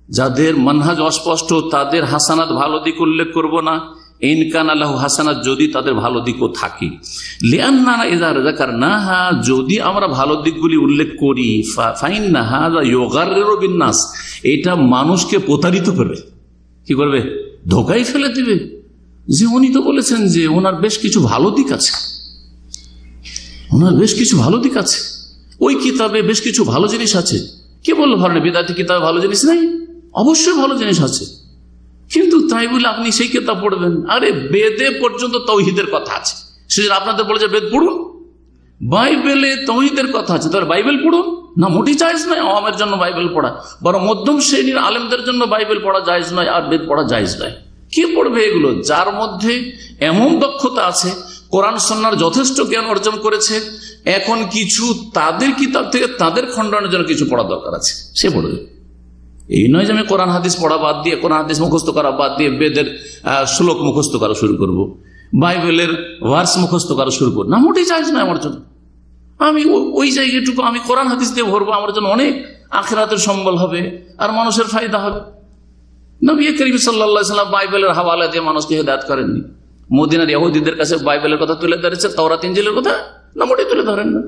যাদের মানহাজ অস্পষ্ট তাদের হাসানাত ভালো দিক উল্লেখ করব না। ইনকান আল্লাহ হাসানাত, যদি তাদের ভালো দিকও থাকে, লিআন্নানা ইযা যাকারনাহা, যদি আমরা ভালো দিকগুলি উল্লেখ করি, ফাইন্নাহা ইউগাররিরু বিন-নাস, এটা মানুষকে প্রতারিত করবে। কি করবে? ধোঁকায় ফেলে দিবে, যে উনি তো বলেছেন যে ওনার বেশ কিছু ভালো দিক আছে, ওনার বেশ কিছু ভালো দিক আছে, ওই কিতাবে বেশ কিছু ভালো জিনিস আছে। কে বললো ভালো নেই? বিদাতি কিতাবে ভালো জিনিস নেই? অবশ্যই ভালো জিনিস আছে। কিন্তু তাই বলে আপনি সেই কিতাব পড়বেন? আরে বেদে পর্যন্ত তাওহীদের কথা আছে, সেজন্য আপনাদের বলে যে বেদ পড়ুন। বাইবেলে তাওহীদের কথা আছে, তাহলে বাইবেল পড়ুন না? মোটেই জায়েজ নয় আওয়ামের জন্য বাইবেল পড়া, বরং মধ্যম শ্রেণীর আলেমদের জন্য বাইবেল পড়া জায়েজ নয়, আর বেদ পড়া জায়েজ নয়। কে পড়বে এগুলো? যার মধ্যে এমন দক্ষতা আছে, কোরআন সুন্নাহর যথেষ্ট জ্ঞান অর্জন করেছে, এখন কিছু তাদের কিতাব থেকে তাদের খণ্ডনের জন্য কিছু পড়া দরকার আছে, সে পড়বে। এই নয় যে আমি কোরআন হাদিস পড়া বাদ দিয়ে, কোরআন হাদিস মুখস্থ করা বাদ দিয়ে বেদের শ্লোক মুখস্থ করা শুরু করব, বাইবেলের ভার্স মুখস্থ করা শুরু করবো, না, মোটেই জায়েজ নয় আমার জন্য। আমি ওই জায়গাটুকু আমি কোরআন হাদিস দিয়ে ভরবো, আমার জন্য অনেক আখিরাতের সম্বল হবে আর মানুষের ফায়দা হবে। নবী করিম সাল্লাল্লাহু আলাইহি ওয়াসাল্লাম বাইবেলের হাওয়ালা দিয়ে মানুষকে হেদায়েত করেননি। মদিনার ইহুদিদের কাছে বাইবেলের কথা তুলে ধরেছে, তাওরাত ইনজিলের কথা না, মোটেই তুলে ধরেন না।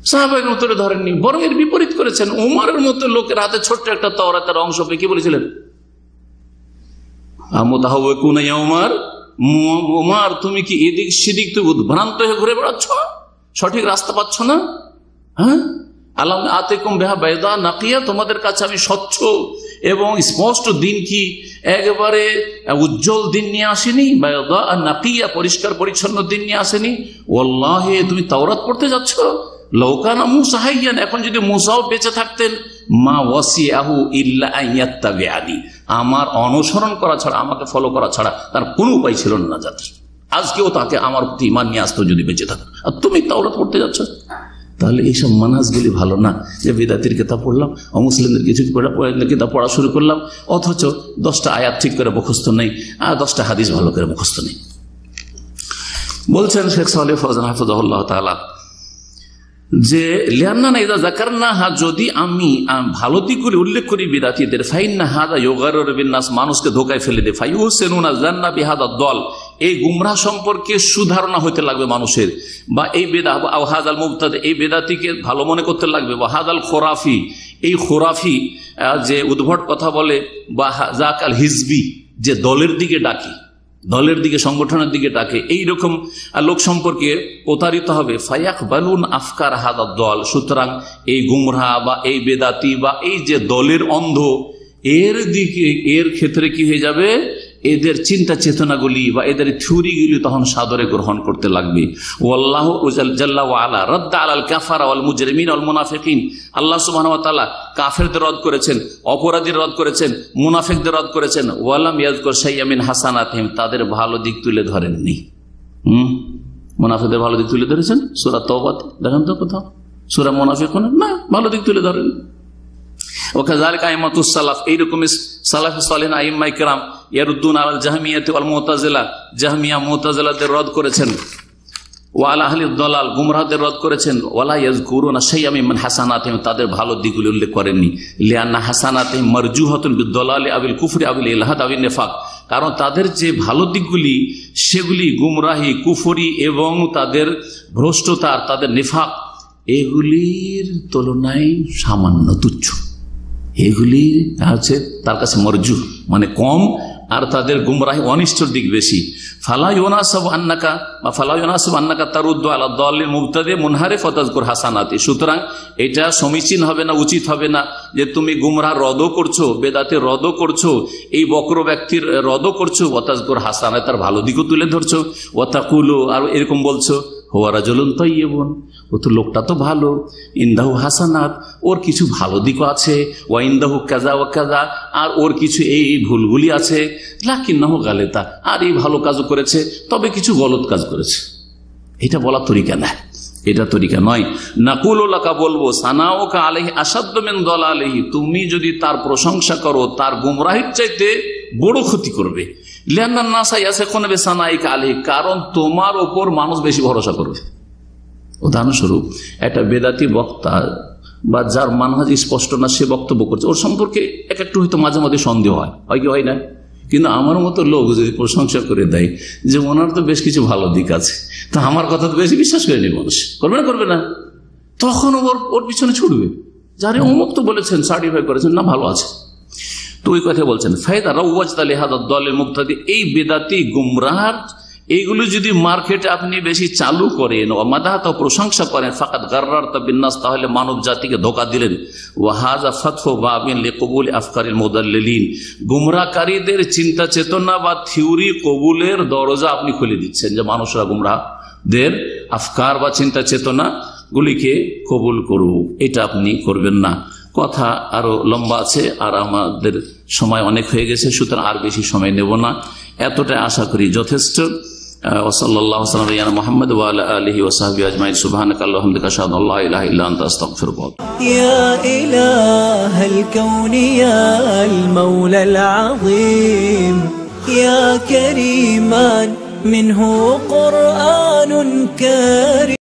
সাহাবায়ে তুলে ধরেননি, বরং এর বিপরীত করেছেন। উমরের মতো লোকের হাতে ছোট্ট একটা তাওরাতের অংশ পেয়ে কি বলেছিলেন? আমুতাহাওয়াকুনা ইয়া উমর, উমর তুমি কি এদিক সেদিক তো উদ্ভ্রান্ত হয়ে ঘুরে বেড়াচ্ছ, সঠিক রাস্তা পাচ্ছ না? হ্যাঁ, আলাম আতিকুম বিহা বাইদা নাকিয়া, তোমাদের কাছে আমি স্বচ্ছ এবং স্পষ্ট দিন, কি একেবারে উজ্জ্বল দিন নিয়ে আসেনি? বাইদা আর নাকিয়া, পরিষ্কার পরিচ্ছন্ন দিন নিয়ে আসেনি। ওয়াল্লাহি তুমি তাওরাত পড়তে যাচ্ছ, লাউকানা মুসা হাইয়ান, এখন যদি মুসাও বেঁচে থাকতেন, মা ওয়াসিআহু ইল্লা আন ইয়াত্তাবিআনি, আমার অনুসরণ করা ছাড়া, আমাকে ফলো করা ছাড়া তার কোনো উপায় ছিল না যাতে আজকেও তাকে আমার প্রতি ঈমান নিয়ে আসতো যদি বেঁচে থাকতো। আর তুমি তাওরাত পড়তে যাচ্ছ, তাহলে এইসব মানহাজগুলি ভালো না। যে বিদাতির কিতাব পড়লাম, অমুসলিমদের কিছু কিতাব পড়া শুরু করলাম, অথচ 10টা আয়াত ঠিক করে মুখস্থ নেই আর 10টা হাদিস ভালো করে মুখস্থ নেই। বলছেন শেখ সালেহ ফৌজান হাফিজাহুল্লাহ তাআলা যে লিআন্নানা ইযা যাকারনাহা, যদি আমি ভালো দিকগুলি উল্লেখ করি বিদাতীদের, ফাইন্না হাযা ইউগাররিরু বিন-নাস, মানুষকে ধোঁকায় ফেলে দেয়, ফায়ুহসিনুনা যান্না বিহাদা দল, এই গুমরাহ সম্পর্কে সুধারণা হতে লাগবে মানুষের, বা এই বেদা আও হাযাল মুবতাদি, এই বেদাতিকে ভালো মনে করতে লাগবে, বা হাযাল খোরাফি, এই খোরাফি যে উদ্ভট কথা বলে, বা যাকাল হিজবি, যে দলের দিকে ডাকি, দলের দিকে, সংগঠনের দিকে ডাকে, এইরকম লোক সম্পর্কে প্রতারিত হবে। ফায়াকবালুন আফকার হাদা দল, সুতরাং এই গুমরাহ বা এই বেদাতি বা এই যে দলের অন্ধ, এর দিকে, এর ক্ষেত্রে কি হয়ে যাবে, এদের চিন্তা চেতনাগুলি বা এদের থিওরিগুলি তখন সাদরে গ্রহণ করতে লাগবে। ওয়াল্লাহু জাল্লা ওয়া আলা রাদ্দা আলাল কাফারা ওয়াল মুজরিমিন ওয়াল মুনাফিকিন, আল্লাহ সুবহানাহু ওয়া তাআলা কাফেরদের রদ করেছেন, অপরাধীদের রদ করেছেন, মুনাফিকদের রদ করেছেন। ওয়ালাম ইয়াযকুর শাইআ মিন হাসানাতিহিম, তাদের ভালো দিক তুলে ধরেননি। মুনাফিকদের ভালো দিক তুলে ধরেছেন সূরা তাওবা, দেখেন তো কোথাও সূরা মুনাফিকুন, না, ভালো দিক তুলে ধরেন। ওয়াকাযালিকা আইম্মাতুস সালাফ, এইরকম সালাফে সালেহিন আইম্মায়ে কেরাম ইয়ারুদ্দুন আলাল জাহমিয়াতি ওয়াল মুতাজিলা, জাহমিয়া মুতাজিলাদের রদ করেছেন, ওয়া আলা আহলিদ দালাল, গুমরাহদের রদ করেছেন। ওয়ালা ইয়াযকুরুনা শাইআ মিন হাসানাতিহিম, তাদের ভালো দিকগুলি উল্লেখ করেননি। লিআন্না হাসানাতিহিম মারজুহাতুন বিদ-দালালি আবিল কুফরি আবিল ইলহাদ আবিল নিফাক, কারণ তাদের যে ভালো দিকগুলি সেগুলি গুমরাহি, কুফরি এবং তাদের ভ্রষ্টতা, তাদের নিফাক, এগুলির তুলনায় সামান্য তুচ্ছ, এগুলি হচ্ছে তার কাছে মরজু, মানে কম, আর তাদের গুমরাহি অনিষ্টর দিক বেশি। ফালা ইউনাসাবু আন্নাকা বা ফালা ইউনাসাবু আন্নাকা তারুদ্দু আলা দাল্লিল মুবতাদি মুনহারিফ ওয়া তাযকুর হাসানাতি, সুতরাং এটা সমীচীন হবে না, উচিত হবে না যে তুমি গুমরাহ রদও করছো, বেদাতের রদও করছো, এই বক্র ব্যক্তির রদও করছো, ওয়া তাযকুর হাসানাত, তার ভালো দিকও তুলে ধরছো, ওয়া তাকুলু, আর এরকম বলছো, হুয়া রাজুলুন তাইয়্যিবুন, ও তো লোকটা তো ভালো, ইনদাহু হাসানাত, ওর কিছু ভালো দিকও আছে, ওয়া ইনদাহু কাযা ওয়া কাযা, আর ওর কিছু এই ভুলগুলি আছে, লাকিন্নাহু গালিতা, আর এই ভালো কাজও করেছে, তবে কিছু গলত কাজ করেছে। এটা বলার তরিকা না, এটা তরিকা নয়। নাকুলু লাকা, বলবো, সানাউকা আলাইহি আসাদ্দু মিন দালালিহি, তুমি যদি তার প্রশংসা করো, তার গুমরাহির চাইতে বড় ক্ষতি করবে। লিআন্নান নাসা ইয়াসিকুনা বিসানাইকা আলাইহি, কারণ তোমার উপর মানুষ বেশি ভরসা করবে। উদাহরণস্বরূপ, একটা বেদাতি বক্তা বা যার মানহাজ স্পষ্ট না, সে বক্তব্য করছে, ওর সম্পর্কে একটু হয়তো মাঝে মাঝে সন্দেহ হয়, কি হয় না? কিন্তু আমার মতো লোক যদি প্রশংসা করে দেয় যে ওনার তো বেশ কিছু ভালো দিক আছে, তা আমার কথা তো বেশি বিশ্বাস করে নেই মানুষ, করবে না, তখন ওর পিছনে ছুটবে, যারে অমুক তো বলেছেন, সার্টিফাই করেছেন, না ভালো আছে। তো ওই কথা বলছেন, ফায়দা রাওয়াজতা লিহাদা দালিল মুবতাদি, এই বেদাতি গুমরাহ এইগুলো যদি মার্কেটে আপনি বেশি চালু করেন ও মাদাহাত প্রশংসা করেন ফাকাত গাররারতা বিন্নাস, তাহলে মানব জাতিকে ধোঁকা দিলেন। ওয়াহাযা ফাতহু বাবিন লিকবুল আফকারিল মুদাল্লিলিন, গুমরাহকারীদের চিন্তা চেতনা বা থিওরি কবুলের দরজা আপনি খুলে দিচ্ছেন, যে মানুষরা গুমরাহদের আফকার বা চিন্তা চেতনা গুলিকে কবুল করুক, এটা আপনি করবেন না। কথা আরো লম্বা আছে, আর আমাদের সময় অনেক হয়ে গেছে, সুতরাং আর বেশি সময় নেব না, এতটাই আশা করি যথেষ্ট। ওয়াসাল্লাল্লাহু আলা মুহাম্মদ ওয়া আলা আলিহি ওয়া সাহবিহি আজমাইন। সুবহানাকাল্লাহুম্মা ওয়া বিহামদিকা আশহাদু আল্লা ইলাহা ইল্লা আনতা আস্তাগফিরুকা। ইয়া ইলাহাল কাউনি ইয়াল মাওলাল আযীম ইয়া কারীমান মিনহু কুরআনুন কারীম।